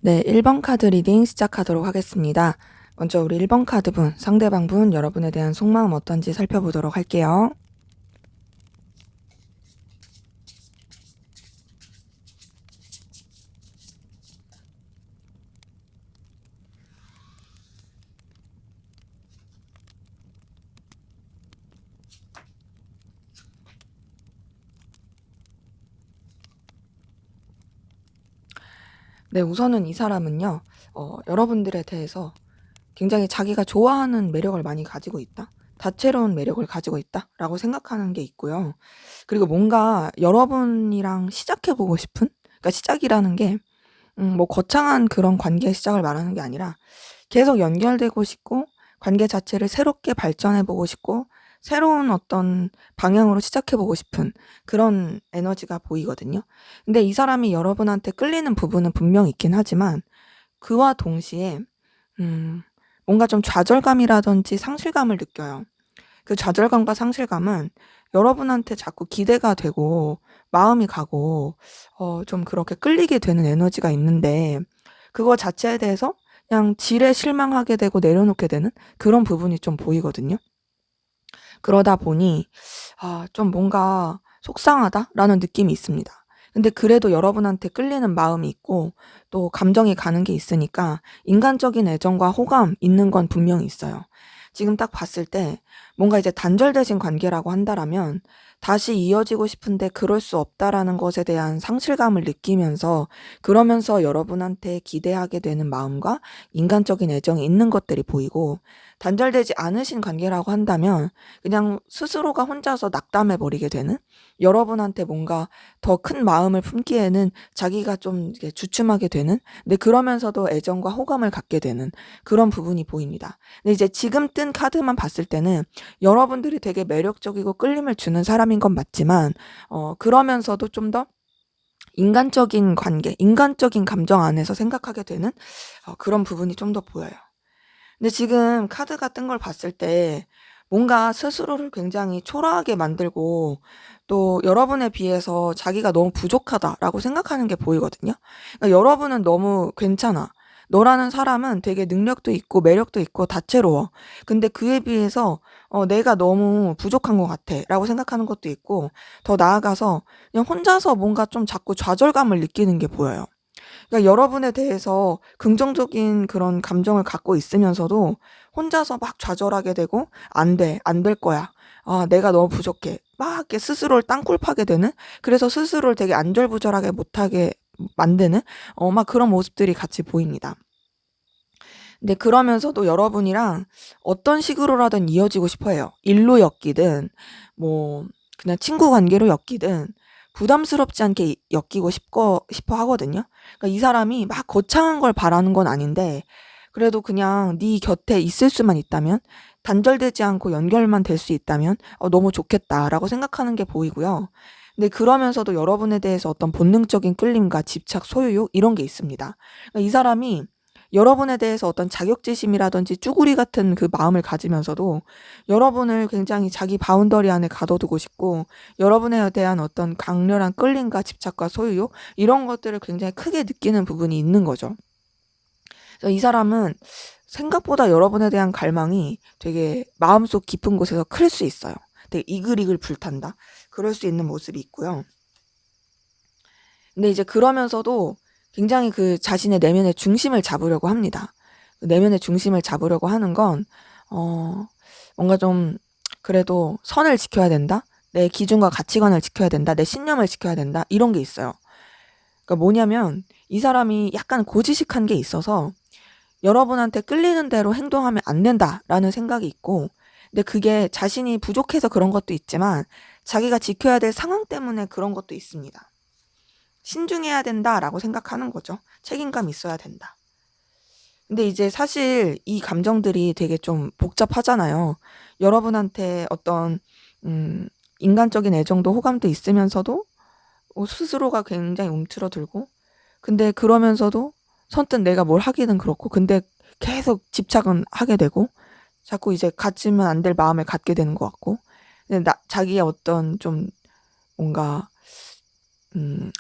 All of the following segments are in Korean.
네, 1번 카드 리딩 시작하도록 하겠습니다. 먼저 우리 1번 카드분, 상대방분 여러분에 대한 속마음 어떤지 살펴보도록 할게요. 네, 우선은 이 사람은요, 여러분들에 대해서 굉장히 자기가 좋아하는 매력을 많이 가지고 있다. 다채로운 매력을 가지고 있다라고 생각하는 게 있고요. 그리고 뭔가 여러분이랑 시작해보고 싶은? 그러니까 시작이라는 게, 뭐 거창한 그런 관계의 시작을 말하는 게 아니라 계속 연결되고 싶고, 관계 자체를 새롭게 발전해보고 싶고, 새로운 어떤 방향으로 시작해보고 싶은 그런 에너지가 보이거든요. 근데 이 사람이 여러분한테 끌리는 부분은 분명 있긴 하지만, 그와 동시에, 뭔가 좀 좌절감이라든지 상실감을 느껴요. 그 좌절감과 상실감은 여러분한테 자꾸 기대가 되고, 마음이 가고, 좀 그렇게 끌리게 되는 에너지가 있는데, 그거 자체에 대해서 그냥 지레 실망하게 되고 내려놓게 되는 그런 부분이 좀 보이거든요. 그러다 보니, 좀 뭔가 속상하다라는 느낌이 있습니다. 근데 그래도 여러분한테 끌리는 마음이 있고, 또 감정이 가는 게 있으니까, 인간적인 애정과 호감 있는 건 분명히 있어요. 지금 딱 봤을 때, 뭔가 이제 단절되신 관계라고 한다라면, 다시 이어지고 싶은데 그럴 수 없다라는 것에 대한 상실감을 느끼면서, 그러면서 여러분한테 기대하게 되는 마음과 인간적인 애정이 있는 것들이 보이고, 단절되지 않으신 관계라고 한다면, 그냥 스스로가 혼자서 낙담해 버리게 되는, 여러분한테 뭔가 더 큰 마음을 품기에는 자기가 좀 이렇게 주춤하게 되는, 근데 그러면서도 애정과 호감을 갖게 되는 그런 부분이 보입니다. 근데 이제 지금 뜬 카드만 봤을 때는 여러분들이 되게 매력적이고 끌림을 주는 사람인 건 맞지만, 그러면서도 좀 더 인간적인 관계, 인간적인 감정 안에서 생각하게 되는 그런 부분이 좀 더 보여요. 근데 지금 카드가 뜬 걸 봤을 때 뭔가 스스로를 굉장히 초라하게 만들고 또 여러분에 비해서 자기가 너무 부족하다라고 생각하는 게 보이거든요. 그러니까 여러분은 너무 괜찮아. 너라는 사람은 되게 능력도 있고 매력도 있고 다채로워. 근데 그에 비해서 내가 너무 부족한 것 같아라고 생각하는 것도 있고 더 나아가서 그냥 혼자서 뭔가 좀 자꾸 좌절감을 느끼는 게 보여요. 그러니까 여러분에 대해서 긍정적인 그런 감정을 갖고 있으면서도 혼자서 막 좌절하게 되고 안 돼. 안 될 거야. 아, 내가 너무 부족해. 막 이렇게 스스로를 땅굴 파게 되는 그래서 스스로를 되게 안절부절하게 못하게 만드는 막 그런 모습들이 같이 보입니다. 근데 그러면서도 여러분이랑 어떤 식으로라든 이어지고 싶어 해요. 일로 엮이든 뭐 그냥 친구 관계로 엮이든 부담스럽지 않게 엮이고 싶어 하거든요. 그러니까 이 사람이 막 거창한 걸 바라는 건 아닌데 그래도 그냥 네 곁에 있을 수만 있다면 단절되지 않고 연결만 될 수 있다면 너무 좋겠다라고 생각하는 게 보이고요. 근데 그러면서도 여러분에 대해서 어떤 본능적인 끌림과 집착, 소유욕 이런 게 있습니다. 그러니까 이 사람이 여러분에 대해서 어떤 자격지심이라든지 쭈구리 같은 그 마음을 가지면서도 여러분을 굉장히 자기 바운더리 안에 가둬두고 싶고 여러분에 대한 어떤 강렬한 끌림과 집착과 소유욕 이런 것들을 굉장히 크게 느끼는 부분이 있는 거죠. 그래서 이 사람은 생각보다 여러분에 대한 갈망이 되게 마음속 깊은 곳에서 클 수 있어요. 되게 이글이글 불탄다. 그럴 수 있는 모습이 있고요. 근데 이제 그러면서도 굉장히 그 자신의 내면의 중심을 잡으려고 합니다. 그 내면의 중심을 잡으려고 하는 건 뭔가 좀 그래도 선을 지켜야 된다. 내 기준과 가치관을 지켜야 된다. 내 신념을 지켜야 된다. 이런 게 있어요. 그러니까 뭐냐면 이 사람이 약간 고지식한 게 있어서 여러분한테 끌리는 대로 행동하면 안 된다라는 생각이 있고 근데 그게 자신이 부족해서 그런 것도 있지만 자기가 지켜야 될 상황 때문에 그런 것도 있습니다. 신중해야 된다라고 생각하는 거죠. 책임감 있어야 된다. 근데 이제 사실 이 감정들이 되게 좀 복잡하잖아요. 여러분한테 어떤 인간적인 애정도 호감도 있으면서도 스스로가 굉장히 움츠러들고 근데 그러면서도 선뜻 내가 뭘 하기는 그렇고 근데 계속 집착은 하게 되고 자꾸 이제 갖지면 안 될 마음을 갖게 되는 것 같고 근데 자기의 어떤 좀 뭔가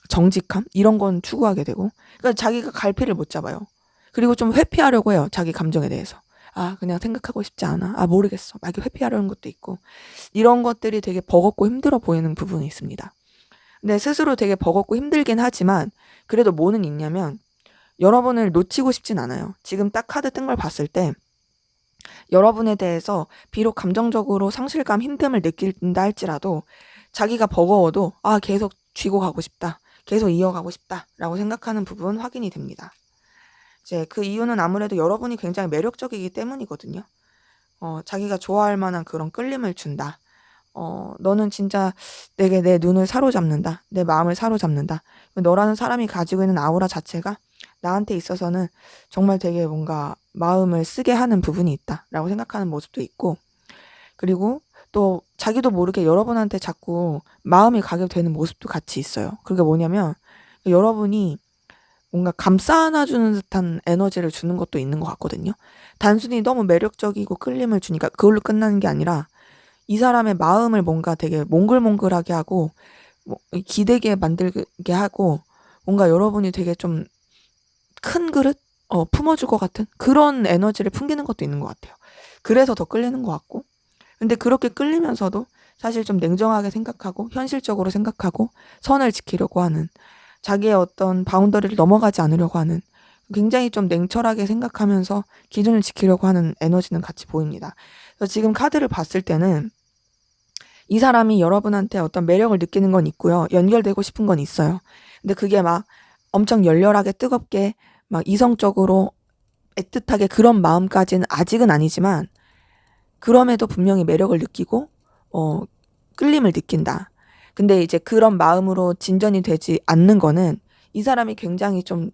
정직함 이런 건 추구하게 되고 그러니까 자기가 갈피를 못 잡아요. 그리고 좀 회피하려고 해요. 자기 감정에 대해서. 아, 그냥 생각하고 싶지 않아. 아, 모르겠어. 막 이렇게 회피하려는 것도 있고. 이런 것들이 되게 버겁고 힘들어 보이는 부분이 있습니다. 근데 스스로 되게 버겁고 힘들긴 하지만 그래도 뭐는 있냐면 여러분을 놓치고 싶진 않아요. 지금 딱 카드 뜬 걸 봤을 때 여러분에 대해서 비록 감정적으로 상실감, 힘듦을 느낀다 할지라도 자기가 버거워도 아, 계속 쥐고 가고 싶다. 계속 이어가고 싶다라고 생각하는 부분 확인이 됩니다. 이제 그 이유는 아무래도 여러분이 굉장히 매력적이기 때문이거든요. 자기가 좋아할 만한 그런 끌림을 준다. 너는 진짜 내게 내 눈을 사로잡는다. 내 마음을 사로잡는다. 너라는 사람이 가지고 있는 아우라 자체가 나한테 있어서는 정말 되게 뭔가 마음을 쓰게 하는 부분이 있다라고 생각하는 모습도 있고 그리고 또 자기도 모르게 여러분한테 자꾸 마음이 가게 되는 모습도 같이 있어요. 그게 뭐냐면 여러분이 뭔가 감싸 안아주는 듯한 에너지를 주는 것도 있는 것 같거든요. 단순히 너무 매력적이고 끌림을 주니까 그걸로 끝나는 게 아니라 이 사람의 마음을 뭔가 되게 몽글몽글하게 하고 기대게 만들게 하고 뭔가 여러분이 되게 좀 큰 그릇 품어줄 것 같은 그런 에너지를 풍기는 것도 있는 것 같아요. 그래서 더 끌리는 것 같고 근데 그렇게 끌리면서도 사실 좀 냉정하게 생각하고 현실적으로 생각하고 선을 지키려고 하는 자기의 어떤 바운더리를 넘어가지 않으려고 하는 굉장히 좀 냉철하게 생각하면서 기준을 지키려고 하는 에너지는 같이 보입니다. 그래서 지금 카드를 봤을 때는 이 사람이 여러분한테 어떤 매력을 느끼는 건 있고요. 연결되고 싶은 건 있어요. 근데 그게 막 엄청 열렬하게 뜨겁게 막 이성적으로 애틋하게 그런 마음까지는 아직은 아니지만 그럼에도 분명히 매력을 느끼고 끌림을 느낀다. 근데 이제 그런 마음으로 진전이 되지 않는 거는 이 사람이 굉장히 좀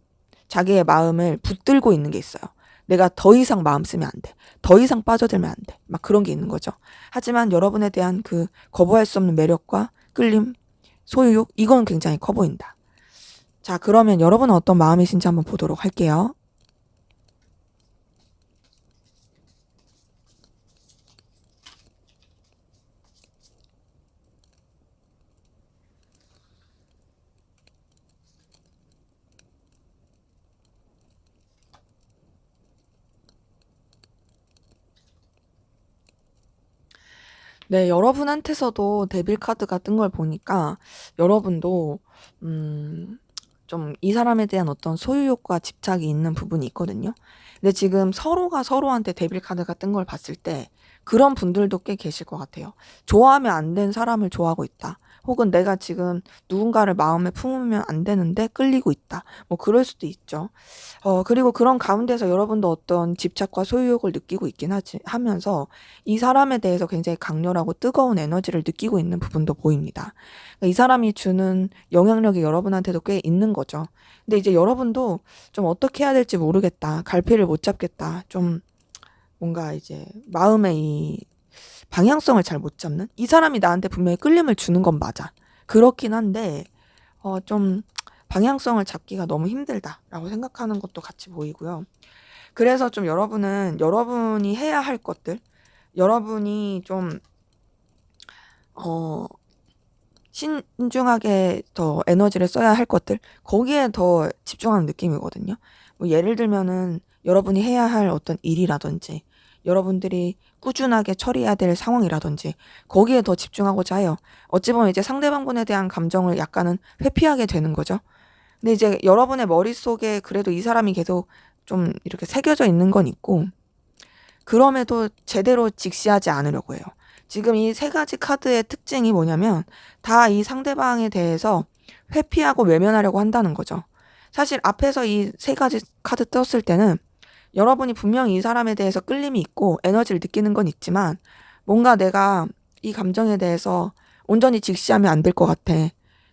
자기의 마음을 붙들고 있는 게 있어요. 내가 더 이상 마음 쓰면 안 돼. 더 이상 빠져들면 안 돼. 막 그런 게 있는 거죠. 하지만 여러분에 대한 그 거부할 수 없는 매력과 끌림, 소유욕 이건 굉장히 커 보인다. 자, 그러면 여러분은 어떤 마음이신지 한번 보도록 할게요. 네, 여러분한테서도 데빌 카드가 뜬 걸 보니까 여러분도 좀 이 사람에 대한 어떤 소유욕과 집착이 있는 부분이 있거든요. 근데 지금 서로가 서로한테 데빌 카드가 뜬 걸 봤을 때 그런 분들도 꽤 계실 것 같아요. 좋아하면 안 된 사람을 좋아하고 있다. 혹은 내가 지금 누군가를 마음에 품으면 안 되는데 끌리고 있다. 뭐 그럴 수도 있죠. 그리고 그런 가운데서 여러분도 어떤 집착과 소유욕을 느끼고 있긴 하면서 이 사람에 대해서 굉장히 강렬하고 뜨거운 에너지를 느끼고 있는 부분도 보입니다. 그러니까 이 사람이 주는 영향력이 여러분한테도 꽤 있는 거죠. 근데 이제 여러분도 좀 어떻게 해야 될지 모르겠다. 갈피를 못 잡겠다. 좀 뭔가 이제 마음의 이 방향성을 잘 못 잡는? 이 사람이 나한테 분명히 끌림을 주는 건 맞아. 그렇긴 한데, 좀 방향성을 잡기가 너무 힘들다라고 생각하는 것도 같이 보이고요. 그래서 좀 여러분은 여러분이 해야 할 것들, 여러분이 좀, 어, 신중하게 더 에너지를 써야 할 것들, 거기에 더 집중하는 느낌이거든요. 뭐 예를 들면은 여러분이 해야 할 어떤 일이라든지, 여러분들이 꾸준하게 처리해야 될 상황이라든지, 거기에 더 집중하고자 해요. 어찌 보면 이제 상대방분에 대한 감정을 약간은 회피하게 되는 거죠. 근데 이제 여러분의 머릿속에 그래도 이 사람이 계속 좀 이렇게 새겨져 있는 건 있고, 그럼에도 제대로 직시하지 않으려고 해요. 지금 이 세 가지 카드의 특징이 뭐냐면 다 이 상대방에 대해서 회피하고 외면하려고 한다는 거죠. 사실 앞에서 이 세 가지 카드 떴을 때는 여러분이 분명히 이 사람에 대해서 끌림이 있고 에너지를 느끼는 건 있지만 뭔가 내가 이 감정에 대해서 온전히 직시하면 안 될 것 같아.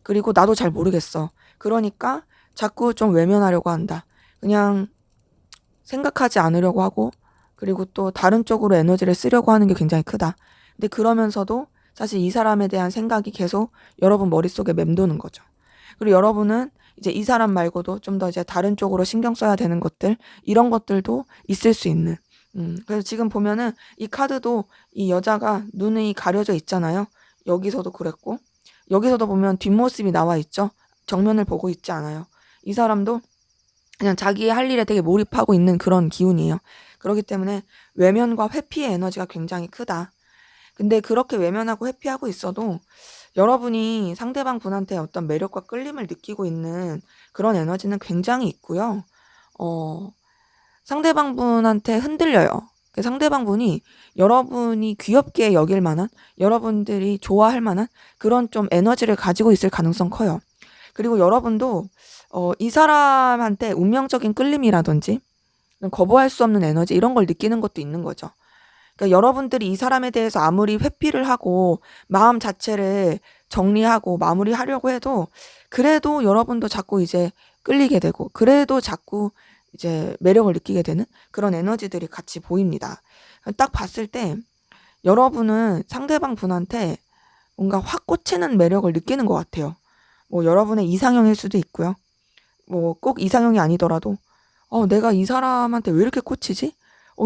그리고 나도 잘 모르겠어. 그러니까 자꾸 좀 외면하려고 한다. 그냥 생각하지 않으려고 하고 그리고 또 다른 쪽으로 에너지를 쓰려고 하는 게 굉장히 크다. 근데 그러면서도 사실 이 사람에 대한 생각이 계속 여러분 머릿속에 맴도는 거죠. 그리고 여러분은 이제 이 사람 말고도 좀 더 이제 다른 쪽으로 신경 써야 되는 것들, 이런 것들도 있을 수 있는. 그래서 지금 보면은 이 카드도 이 여자가 눈이 가려져 있잖아요. 여기서도 그랬고, 여기서도 보면 뒷모습이 나와 있죠. 정면을 보고 있지 않아요. 이 사람도 그냥 자기의 할 일에 되게 몰입하고 있는 그런 기운이에요. 그렇기 때문에 외면과 회피의 에너지가 굉장히 크다. 근데 그렇게 외면하고 회피하고 있어도 여러분이 상대방 분한테 어떤 매력과 끌림을 느끼고 있는 그런 에너지는 굉장히 있고요. 어, 상대방 분한테 흔들려요. 그 상대방 분이 여러분이 귀엽게 여길 만한, 여러분들이 좋아할 만한 그런 좀 에너지를 가지고 있을 가능성 커요. 그리고 여러분도 이 사람한테 운명적인 끌림이라든지 거부할 수 없는 에너지 이런 걸 느끼는 것도 있는 거죠. 그러니까 여러분들이 이 사람에 대해서 아무리 회피를 하고 마음 자체를 정리하고 마무리하려고 해도 그래도 여러분도 자꾸 이제 끌리게 되고 그래도 자꾸 이제 매력을 느끼게 되는 그런 에너지들이 같이 보입니다. 딱 봤을 때 여러분은 상대방 분한테 뭔가 확 꽂히는 매력을 느끼는 것 같아요. 뭐 여러분의 이상형일 수도 있고요. 뭐 꼭 이상형이 아니더라도 내가 이 사람한테 왜 이렇게 꽂히지?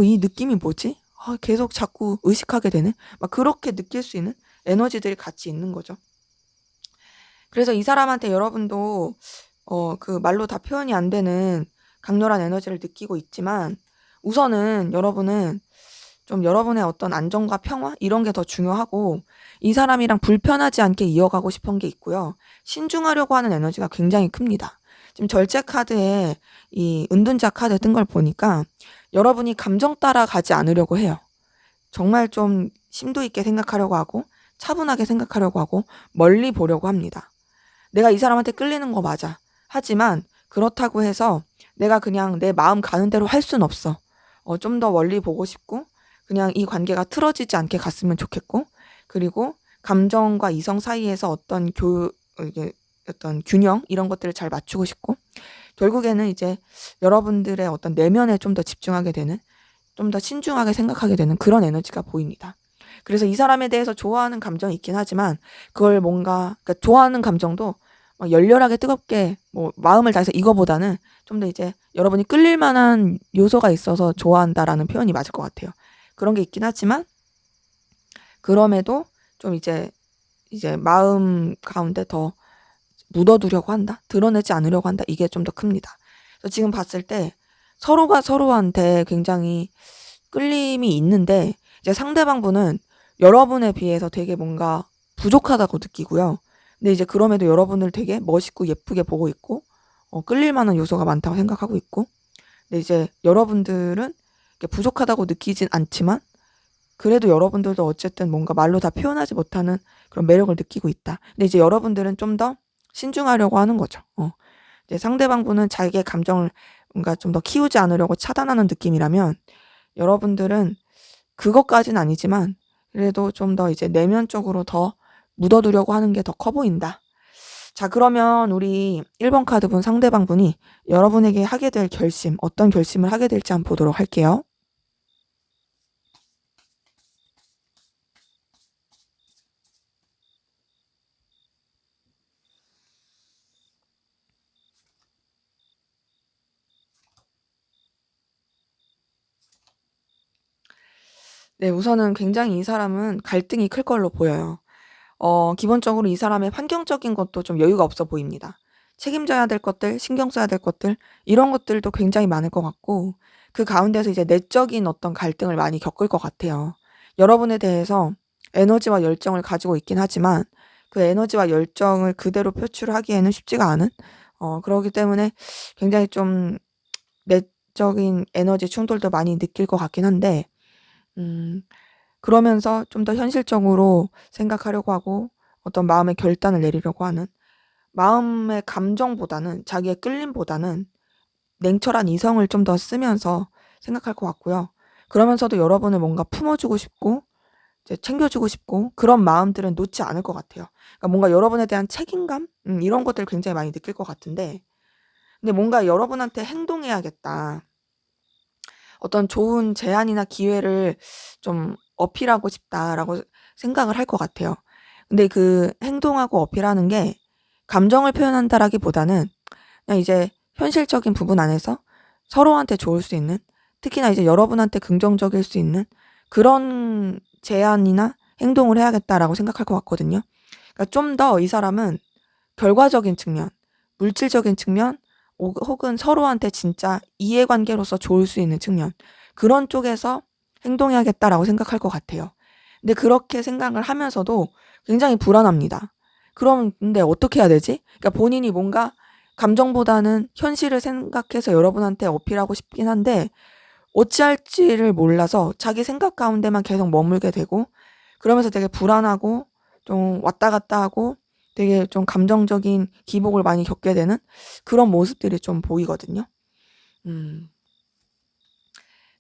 이 느낌이 뭐지? 계속 자꾸 의식하게 되네. 막 그렇게 느낄 수 있는 에너지들이 같이 있는 거죠. 그래서 이 사람한테 여러분도 그 말로 다 표현이 안 되는 강렬한 에너지를 느끼고 있지만 우선은 여러분은 좀 여러분의 어떤 안정과 평화 이런 게 더 중요하고 이 사람이랑 불편하지 않게 이어가고 싶은 게 있고요. 신중하려고 하는 에너지가 굉장히 큽니다. 지금 절제 카드에 이 은둔자 카드 뜬 걸 보니까 여러분이 감정 따라 가지 않으려고 해요. 정말 좀 심도 있게 생각하려고 하고 차분하게 생각하려고 하고 멀리 보려고 합니다. 내가 이 사람한테 끌리는 거 맞아. 하지만 그렇다고 해서 내가 그냥 내 마음 가는 대로 할 순 없어. 좀 더 멀리 보고 싶고 그냥 이 관계가 틀어지지 않게 갔으면 좋겠고 그리고 감정과 이성 사이에서 이게 어떤 균형 이런 것들을 잘 맞추고 싶고 결국에는 이제 여러분들의 어떤 내면에 좀 더 집중하게 되는 좀 더 신중하게 생각하게 되는 그런 에너지가 보입니다. 그래서 이 사람에 대해서 좋아하는 감정이 있긴 하지만 그걸 뭔가 그러니까 좋아하는 감정도 막 열렬하게 뜨겁게 뭐 마음을 다해서 이거보다는 좀 더 이제 여러분이 끌릴 만한 요소가 있어서 좋아한다라는 표현이 맞을 것 같아요. 그런 게 있긴 하지만 그럼에도 좀 이제 마음 가운데 더 묻어두려고 한다. 드러내지 않으려고 한다. 이게 좀 더 큽니다. 그래서 지금 봤을 때 서로가 서로한테 굉장히 끌림이 있는데 이제 상대방 분은 여러분에 비해서 되게 뭔가 부족하다고 느끼고요. 근데 이제 그럼에도 여러분을 되게 멋있고 예쁘게 보고 있고 끌릴 만한 요소가 많다고 생각하고 있고, 근데 이제 여러분들은 이렇게 부족하다고 느끼진 않지만 그래도 여러분들도 어쨌든 뭔가 말로 다 표현하지 못하는 그런 매력을 느끼고 있다. 근데 이제 여러분들은 좀 더 신중하려고 하는 거죠. 이제 상대방분은 자기의 감정을 뭔가 좀 더 키우지 않으려고 차단하는 느낌이라면, 여러분들은 그것까진 아니지만 그래도 좀 더 이제 내면적으로 더 묻어두려고 하는 게 더 커 보인다. 자, 그러면 우리 1번 카드분 상대방분이 여러분에게 하게 될 결심, 어떤 결심을 하게 될지 한번 보도록 할게요. 네, 우선은 굉장히 이 사람은 갈등이 클 걸로 보여요. 기본적으로 이 사람의 환경적인 것도 좀 여유가 없어 보입니다. 책임져야 될 것들, 신경 써야 될 것들, 이런 것들도 굉장히 많을 것 같고, 그 가운데서 이제 내적인 어떤 갈등을 많이 겪을 것 같아요. 여러분에 대해서 에너지와 열정을 가지고 있긴 하지만 그 에너지와 열정을 그대로 표출하기에는 쉽지가 않은, 그러기 때문에 굉장히 좀 내적인 에너지 충돌도 많이 느낄 것 같긴 한데, 음, 그러면서 좀 더 현실적으로 생각하려고 하고 어떤 마음의 결단을 내리려고 하는, 마음의 감정보다는, 자기의 끌림보다는 냉철한 이성을 좀 더 쓰면서 생각할 것 같고요. 그러면서도 여러분을 뭔가 품어주고 싶고 이제 챙겨주고 싶고 그런 마음들은 놓지 않을 것 같아요. 그러니까 뭔가 여러분에 대한 책임감? 이런 것들을 굉장히 많이 느낄 것 같은데, 근데 뭔가 여러분한테 행동해야겠다, 어떤 좋은 제안이나 기회를 좀 어필하고 싶다라고 생각을 할 것 같아요. 근데 그 행동하고 어필하는 게 감정을 표현한다라기보다는 그냥 이제 현실적인 부분 안에서 서로한테 좋을 수 있는, 특히나 이제 여러분한테 긍정적일 수 있는 그런 제안이나 행동을 해야겠다라고 생각할 것 같거든요. 그러니까 좀 더 이 사람은 결과적인 측면, 물질적인 측면, 혹은 서로한테 진짜 이해관계로서 좋을 수 있는 측면, 그런 쪽에서 행동해야겠다라고 생각할 것 같아요. 근데 그렇게 생각을 하면서도 굉장히 불안합니다. 그럼 근데 어떻게 해야 되지? 그러니까 본인이 뭔가 감정보다는 현실을 생각해서 여러분한테 어필하고 싶긴 한데 어찌할지를 몰라서 자기 생각 가운데만 계속 머물게 되고, 그러면서 되게 불안하고 좀 왔다 갔다 하고 되게 좀 감정적인 기복을 많이 겪게 되는 그런 모습들이 좀 보이거든요. 음.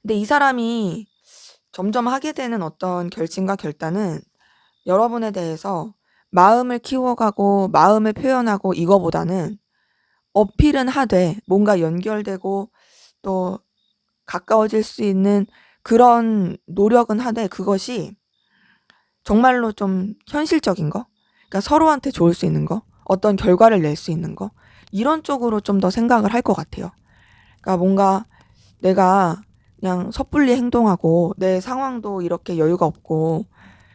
근데 이 사람이 점점 하게 되는 어떤 결심과 결단은 여러분에 대해서 마음을 키워가고 마음을 표현하고 이거보다는 어필은 하되 뭔가 연결되고 또 가까워질 수 있는 그런 노력은 하되, 그것이 정말로 좀 현실적인 거, 그러니까 서로한테 좋을 수 있는 거, 어떤 결과를 낼 수 있는 거, 이런 쪽으로 좀 더 생각을 할 것 같아요. 그러니까 뭔가 내가 그냥 섣불리 행동하고 내 상황도 이렇게 여유가 없고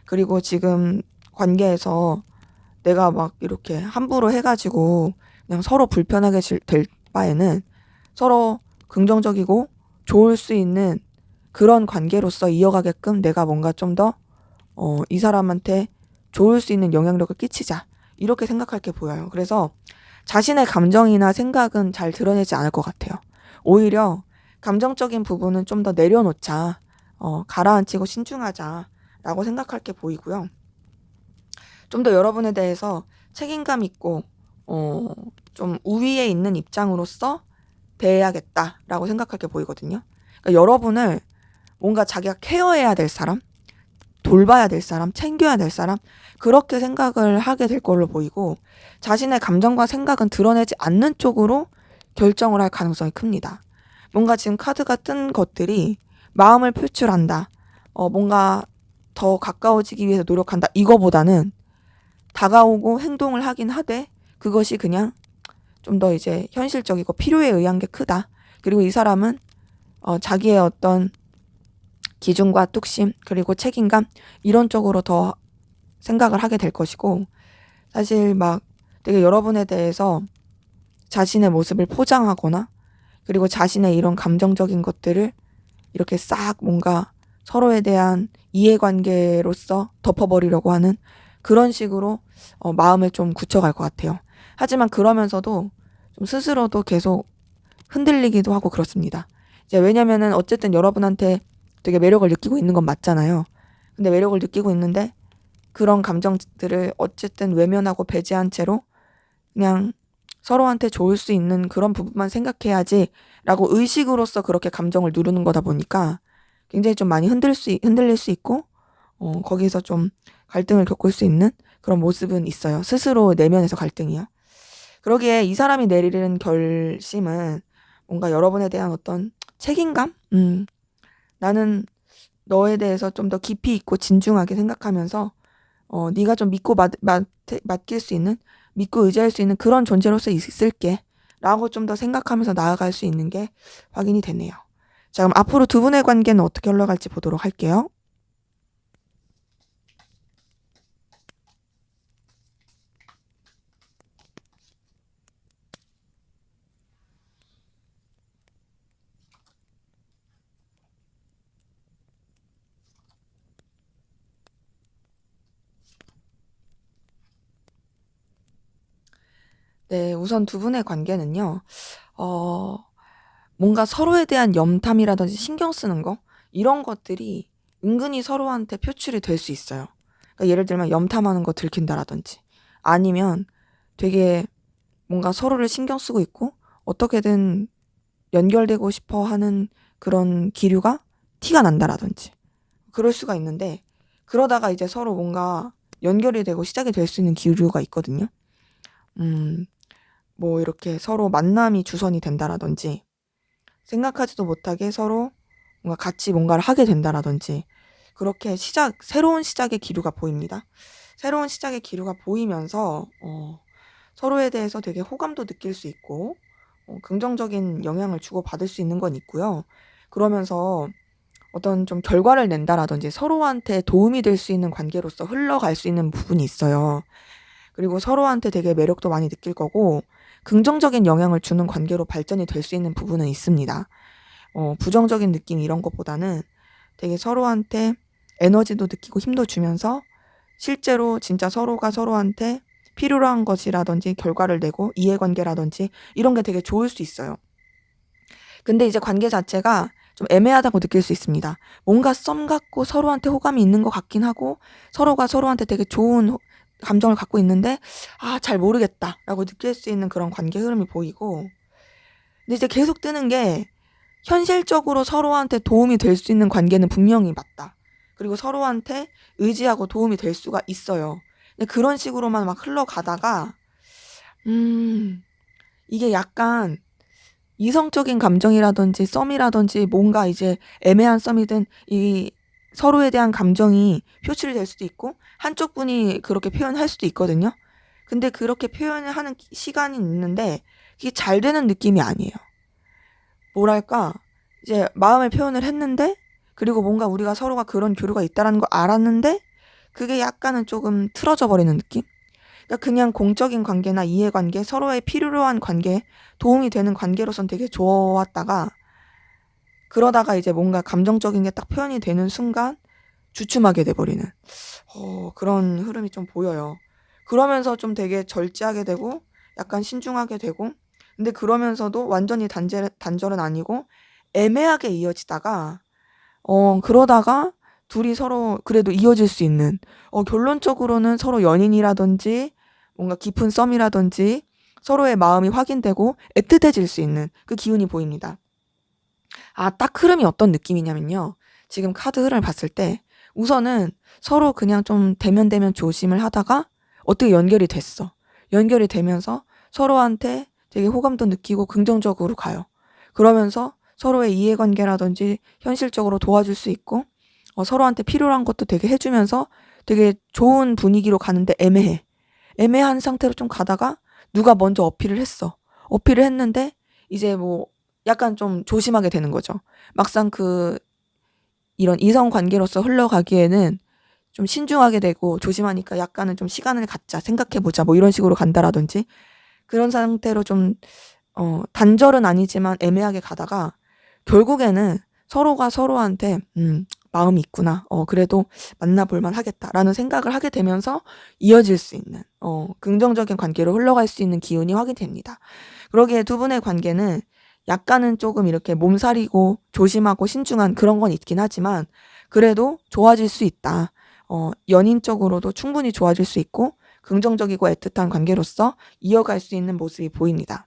그리고 지금 관계에서 내가 막 이렇게 함부로 해가지고 그냥 서로 불편하게 될 바에는 서로 긍정적이고 좋을 수 있는 그런 관계로서 이어가게끔 내가 뭔가 좀 더 이 사람한테 좋을 수 있는 영향력을 끼치자, 이렇게 생각할 게 보여요. 그래서 자신의 감정이나 생각은 잘 드러내지 않을 것 같아요. 오히려 감정적인 부분은 좀 더 내려놓자, 가라앉히고 신중하자라고 생각할 게 보이고요. 좀 더 여러분에 대해서 책임감 있고 좀 우위에 있는 입장으로서 대해야겠다라고 생각할 게 보이거든요. 그러니까 여러분을 뭔가 자기가 케어해야 될 사람, 돌봐야 될 사람, 챙겨야 될 사람, 그렇게 생각을 하게 될 걸로 보이고, 자신의 감정과 생각은 드러내지 않는 쪽으로 결정을 할 가능성이 큽니다. 뭔가 지금 카드가 뜬 것들이 마음을 표출한다, 뭔가 더 가까워지기 위해서 노력한다, 이거보다는 다가오고 행동을 하긴 하되 그것이 그냥 좀 더 이제 현실적이고 필요에 의한 게 크다. 그리고 이 사람은 자기의 어떤 기준과 뚝심 그리고 책임감, 이런 쪽으로 더 생각을 하게 될 것이고, 사실 막 되게 여러분에 대해서 자신의 모습을 포장하거나 그리고 자신의 이런 감정적인 것들을 이렇게 싹 뭔가 서로에 대한 이해관계로서 덮어버리려고 하는 그런 식으로 마음을 좀 굳혀갈 것 같아요. 하지만 그러면서도 좀 스스로도 계속 흔들리기도 하고 그렇습니다. 이제 왜냐면은 어쨌든 여러분한테 되게 매력을 느끼고 있는 건 맞잖아요. 근데 매력을 느끼고 있는데 그런 감정들을 어쨌든 외면하고 배제한 채로 그냥 서로한테 좋을 수 있는 그런 부분만 생각해야지라고 의식으로서 그렇게 감정을 누르는 거다 보니까 굉장히 좀 많이 흔들릴 수 있고 거기서 좀 갈등을 겪을 수 있는 그런 모습은 있어요. 스스로 내면에서 갈등이요. 그러기에 이 사람이 내리는 결심은 뭔가 여러분에 대한 어떤 책임감? 나는 너에 대해서 좀 더 깊이 있고 진중하게 생각하면서 네가 좀 맡길 수 있는, 믿고 의지할 수 있는 그런 존재로서 있을게 라고 좀 더 생각하면서 나아갈 수 있는 게 확인이 되네요. 자, 그럼 앞으로 두 분의 관계는 어떻게 흘러갈지 보도록 할게요. 네, 우선 두 분의 관계는요, 어, 뭔가 서로에 대한 염탐이라든지 신경 쓰는 거, 이런 것들이 은근히 서로한테 표출이 될 수 있어요. 그러니까 예를 들면 염탐하는 거 들킨다라든지, 아니면 되게 뭔가 서로를 신경 쓰고 있고, 어떻게든 연결되고 싶어 하는 그런 기류가 티가 난다라든지, 그럴 수가 있는데, 그러다가 이제 서로 뭔가 연결이 되고 시작이 될 수 있는 기류가 있거든요. 음, 뭐 이렇게 서로 만남이 주선이 된다라든지, 생각하지도 못하게 서로 뭔가 같이 뭔가를 하게 된다라든지, 그렇게 새로운 시작의 기류가 보입니다. 새로운 시작의 기류가 보이면서, 서로에 대해서 되게 호감도 느낄 수 있고, 긍정적인 영향을 주고받을 수 있는 건 있고요. 그러면서 어떤 좀 결과를 낸다라든지 서로한테 도움이 될 수 있는 관계로서 흘러갈 수 있는 부분이 있어요. 그리고 서로한테 되게 매력도 많이 느낄 거고, 긍정적인 영향을 주는 관계로 발전이 될 수 있는 부분은 있습니다. 부정적인 느낌 이런 것보다는 되게 서로한테 에너지도 느끼고 힘도 주면서 실제로 진짜 서로가 서로한테 필요로 한 것이라든지 결과를 내고 이해관계라든지 이런 게 되게 좋을 수 있어요. 근데 이제 관계 자체가 좀 애매하다고 느낄 수 있습니다. 뭔가 썸 같고 서로한테 호감이 있는 것 같긴 하고 서로가 서로한테 되게 좋은 감정을 갖고 있는데 잘 모르겠다라고 느낄 수 있는 그런 관계 흐름이 보이고, 근데 이제 계속 뜨는 게 현실적으로 서로한테 도움이 될 수 있는 관계는 분명히 맞다. 그리고 서로한테 의지하고 도움이 될 수가 있어요. 근데 그런 식으로만 막 흘러가다가 이게 약간 이성적인 감정이라든지 썸이라든지 뭔가 이제 애매한 썸이든 이 서로에 대한 감정이 표출이 될 수도 있고 한쪽 분이 그렇게 표현할 수도 있거든요. 근데 그렇게 표현을 하는 시간이 있는데 이게 잘 되는 느낌이 아니에요. 뭐랄까, 이제 마음을 표현을 했는데 그리고 뭔가 우리가 서로가 그런 교류가 있다라는 걸 알았는데 그게 약간은 조금 틀어져 버리는 느낌? 그러니까 그냥 공적인 관계나 이해관계, 서로의 필요로 한 관계, 도움이 되는 관계로선 되게 좋았다가 그러다가 이제 뭔가 감정적인 게 딱 표현이 되는 순간 주춤하게 돼버리는 그런 흐름이 좀 보여요. 그러면서 좀 되게 절제하게 되고 약간 신중하게 되고, 근데 그러면서도 완전히 단절은 아니고 애매하게 이어지다가 그러다가 둘이 서로 그래도 이어질 수 있는, 결론적으로는 서로 연인이라든지 뭔가 깊은 썸이라든지 서로의 마음이 확인되고 애틋해질 수 있는 그 기운이 보입니다. 딱 흐름이 어떤 느낌이냐면요. 지금 카드 흐름을 봤을 때 우선은 서로 그냥 좀 대면 조심을 하다가 어떻게 연결이 됐어. 연결이 되면서 서로한테 되게 호감도 느끼고 긍정적으로 가요. 그러면서 서로의 이해관계라든지 현실적으로 도와줄 수 있고 서로한테 필요한 것도 되게 해주면서 되게 좋은 분위기로 가는데 애매해. 애매한 상태로 좀 가다가 누가 먼저 어필을 했어. 어필을 했는데 이제 뭐 약간 좀 조심하게 되는 거죠. 막상 이런 이성 관계로서 흘러가기에는 좀 신중하게 되고 조심하니까 약간은 좀 시간을 갖자, 생각해보자, 뭐 이런 식으로 간다라든지 그런 상태로 좀 단절은 아니지만 애매하게 가다가 결국에는 서로가 서로한테 마음이 있구나. 그래도 만나볼 만하겠다라는 생각을 하게 되면서 이어질 수 있는 긍정적인 관계로 흘러갈 수 있는 기운이 확인됩니다. 그러기에 두 분의 관계는 약간은 조금 이렇게 몸살이고 조심하고 신중한 그런 건 있긴 하지만 그래도 좋아질 수 있다. 연인적으로도 충분히 좋아질 수 있고 긍정적이고 애틋한 관계로서 이어갈 수 있는 모습이 보입니다.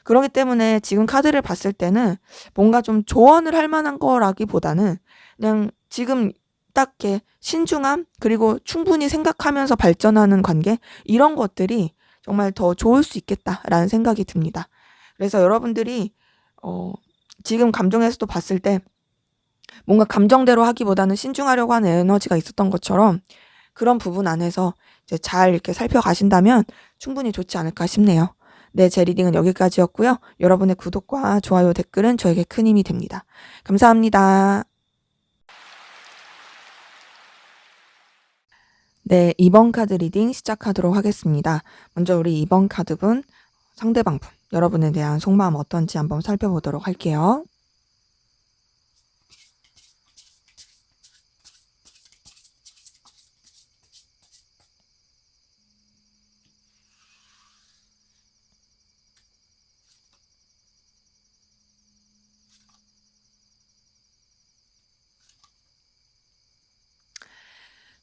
그렇기 때문에 지금 카드를 봤을 때는 뭔가 좀 조언을 할 만한 거라기보다는 그냥 지금 딱 이렇게 신중함 그리고 충분히 생각하면서 발전하는 관계 이런 것들이 정말 더 좋을 수 있겠다라는 생각이 듭니다. 그래서 여러분들이 지금 감정에서도 봤을 때 뭔가 감정대로 하기보다는 신중하려고 하는 에너지가 있었던 것처럼 그런 부분 안에서 이제 잘 이렇게 살펴가신다면 충분히 좋지 않을까 싶네요. 네, 제 리딩은 여기까지였고요. 여러분의 구독과 좋아요, 댓글은 저에게 큰 힘이 됩니다. 감사합니다. 네, 2번 카드 리딩 시작하도록 하겠습니다. 먼저 우리 2번 카드분, 상대방 분, 여러분에 대한 속마음 어떤지 한번 살펴보도록 할게요.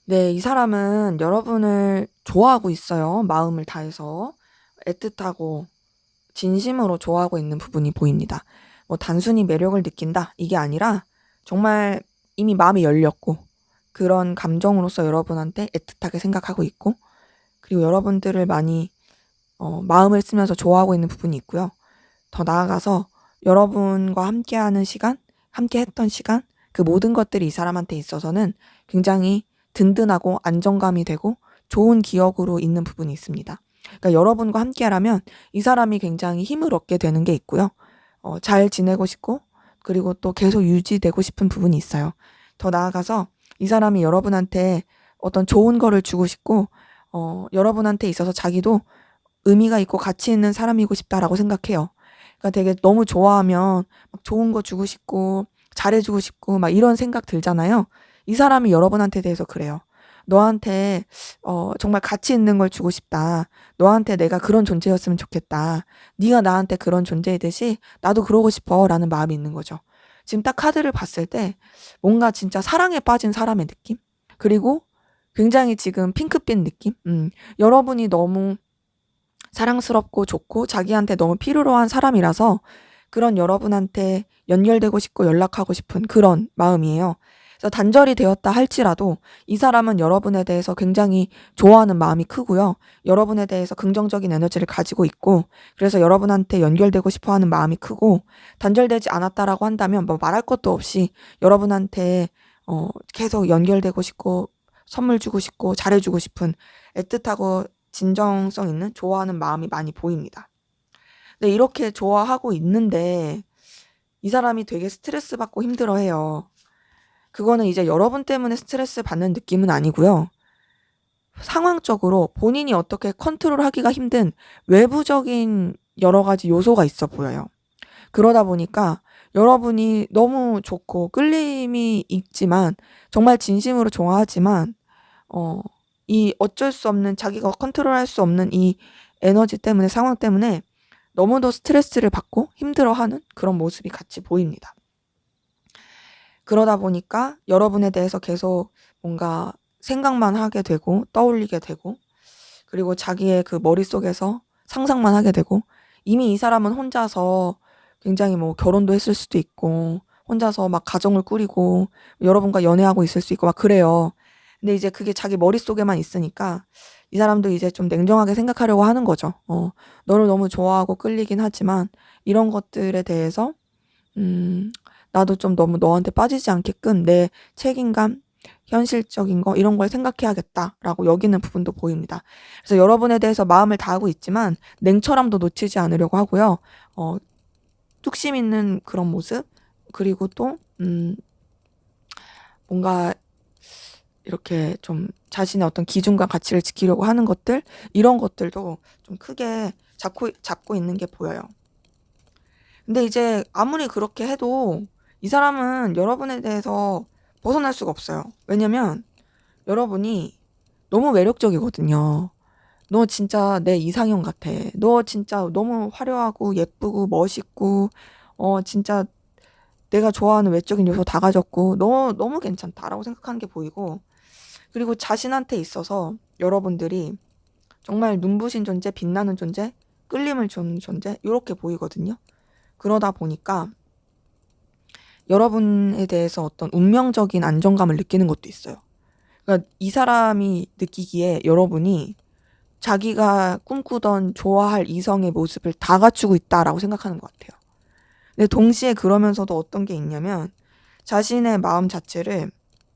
네, 이 사람은 여러분을 좋아하고 있어요. 마음을 다해서 애틋하고 진심으로 좋아하고 있는 부분이 보입니다. 뭐 단순히 매력을 느낀다 이게 아니라 정말 이미 마음이 열렸고 그런 감정으로서 여러분한테 애틋하게 생각하고 있고 그리고 여러분들을 많이 마음을 쓰면서 좋아하고 있는 부분이 있고요. 더 나아가서 여러분과 함께하는 시간, 함께했던 시간 그 모든 것들이 이 사람한테 있어서는 굉장히 든든하고 안정감이 되고 좋은 기억으로 있는 부분이 있습니다. 그러니까 여러분과 함께하라면 이 사람이 굉장히 힘을 얻게 되는 게 있고요. 잘 지내고 싶고 그리고 또 계속 유지되고 싶은 부분이 있어요. 더 나아가서 이 사람이 여러분한테 어떤 좋은 거를 주고 싶고 여러분한테 있어서 자기도 의미가 있고 가치 있는 사람이고 싶다라고 생각해요. 그러니까 되게 너무 좋아하면 막 좋은 거 주고 싶고 잘해주고 싶고 막 이런 생각 들잖아요. 이 사람이 여러분한테 대해서 그래요. 너한테 정말 가치 있는 걸 주고 싶다. 너한테 내가 그런 존재였으면 좋겠다. 네가 나한테 그런 존재이듯이 나도 그러고 싶어라는 마음이 있는 거죠. 지금 딱 카드를 봤을 때 뭔가 진짜 사랑에 빠진 사람의 느낌? 그리고 굉장히 지금 핑크빛 느낌? 여러분이 너무 사랑스럽고 좋고 자기한테 너무 필요로 한 사람이라서 그런 여러분한테 연결되고 싶고 연락하고 싶은 그런 마음이에요. 그래서 단절이 되었다 할지라도 이 사람은 여러분에 대해서 굉장히 좋아하는 마음이 크고요. 여러분에 대해서 긍정적인 에너지를 가지고 있고 그래서 여러분한테 연결되고 싶어 하는 마음이 크고 단절되지 않았다라고 한다면 뭐 말할 것도 없이 여러분한테 계속 연결되고 싶고 선물 주고 싶고 잘해주고 싶은 애틋하고 진정성 있는 좋아하는 마음이 많이 보입니다. 근데 이렇게 좋아하고 있는데 이 사람이 되게 스트레스 받고 힘들어해요. 그거는 이제 여러분 때문에 스트레스 받는 느낌은 아니고요. 상황적으로 본인이 어떻게 컨트롤하기가 힘든 외부적인 여러 가지 요소가 있어 보여요. 그러다 보니까 여러분이 너무 좋고 끌림이 있지만 정말 진심으로 좋아하지만 이 어쩔 수 없는 자기가 컨트롤할 수 없는 이 에너지 때문에 상황 때문에 너무도 스트레스를 받고 힘들어하는 그런 모습이 같이 보입니다. 그러다 보니까 여러분에 대해서 계속 뭔가 생각만 하게 되고 떠올리게 되고 그리고 자기의 그 머릿속에서 상상만 하게 되고 이미 이 사람은 혼자서 굉장히 뭐 결혼도 했을 수도 있고 혼자서 막 가정을 꾸리고 여러분과 연애하고 있을 수 있고 막 그래요. 근데 이제 그게 자기 머릿속에만 있으니까 이 사람도 이제 좀 냉정하게 생각하려고 하는 거죠. 너를 너무 좋아하고 끌리긴 하지만 이런 것들에 대해서 나도 좀 너무 너한테 빠지지 않게끔 내 책임감, 현실적인 거 이런 걸 생각해야겠다라고 여기는 부분도 보입니다. 그래서 여러분에 대해서 마음을 다하고 있지만 냉철함도 놓치지 않으려고 하고요. 뚝심 있는 그런 모습 그리고 또 뭔가 이렇게 좀 자신의 어떤 기준과 가치를 지키려고 하는 것들 이런 것들도 좀 크게 잡고 있는 게 보여요. 근데 이제 아무리 그렇게 해도 이 사람은 여러분에 대해서 벗어날 수가 없어요. 왜냐면 여러분이 너무 매력적이거든요. 너 진짜 내 이상형 같아. 너 진짜 너무 화려하고 예쁘고 멋있고 진짜 내가 좋아하는 외적인 요소 다 가졌고 너무 괜찮다라고 생각하는 게 보이고, 그리고 자신한테 있어서 여러분들이 정말 눈부신 존재, 빛나는 존재, 끌림을 주는 존재 이렇게 보이거든요. 그러다 보니까 여러분에 대해서 어떤 운명적인 안정감을 느끼는 것도 있어요. 그러니까 이 사람이 느끼기에 여러분이 자기가 꿈꾸던 좋아할 이성의 모습을 다 갖추고 있다라고 생각하는 것 같아요. 근데 동시에 그러면서도 어떤 게 있냐면 자신의 마음 자체를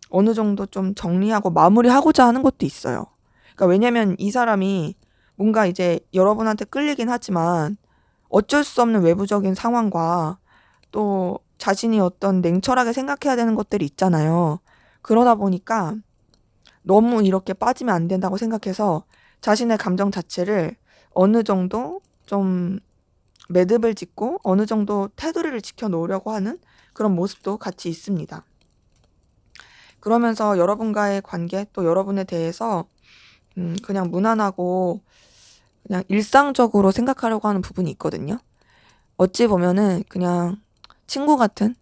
어느 정도 좀 정리하고 마무리하고자 하는 것도 있어요. 그러니까 왜냐면 이 사람이 뭔가 이제 여러분한테 끌리긴 하지만 어쩔 수 없는 외부적인 상황과 또 자신이 어떤 냉철하게 생각해야 되는 것들이 있잖아요. 그러다 보니까 너무 이렇게 빠지면 안 된다고 생각해서 자신의 감정 자체를 어느 정도 좀 매듭을 짓고 어느 정도 테두리를 지켜놓으려고 하는 그런 모습도 같이 있습니다. 그러면서 여러분과의 관계 또 여러분에 대해서 그냥 무난하고 그냥 일상적으로 생각하려고 하는 부분이 있거든요. 어찌 보면은 그냥 친구 같은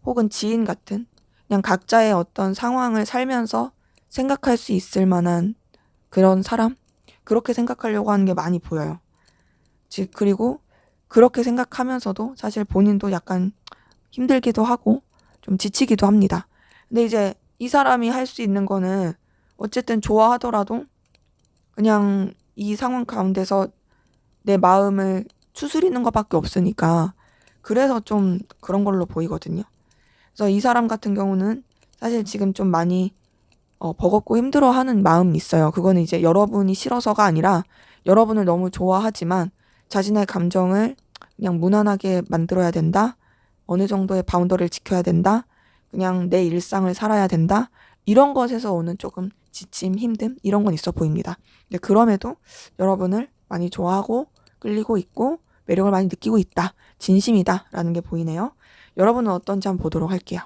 혹은 지인 같은 그냥 각자의 어떤 상황을 살면서 생각할 수 있을 만한 그런 사람? 그렇게 생각하려고 하는 게 많이 보여요. 그리고 그렇게 생각하면서도 사실 본인도 약간 힘들기도 하고 좀 지치기도 합니다. 근데 이제 이 사람이 할 수 있는 거는 어쨌든 좋아하더라도 그냥 이 상황 가운데서 내 마음을 추스리는 것밖에 없으니까 그래서 좀 그런 걸로 보이거든요. 그래서 이 사람 같은 경우는 사실 지금 좀 많이 버겁고 힘들어하는 마음이 있어요. 그거는 이제 여러분이 싫어서가 아니라 여러분을 너무 좋아하지만 자신의 감정을 그냥 무난하게 만들어야 된다. 어느 정도의 바운더리를 지켜야 된다. 그냥 내 일상을 살아야 된다. 이런 것에서 오는 조금 지침, 힘듦 이런 건 있어 보입니다. 근데 그럼에도 여러분을 많이 좋아하고 끌리고 있고 매력을 많이 느끼고 있다. 진심이다라는 게 보이네요. 여러분은 어떤지 한번 보도록 할게요.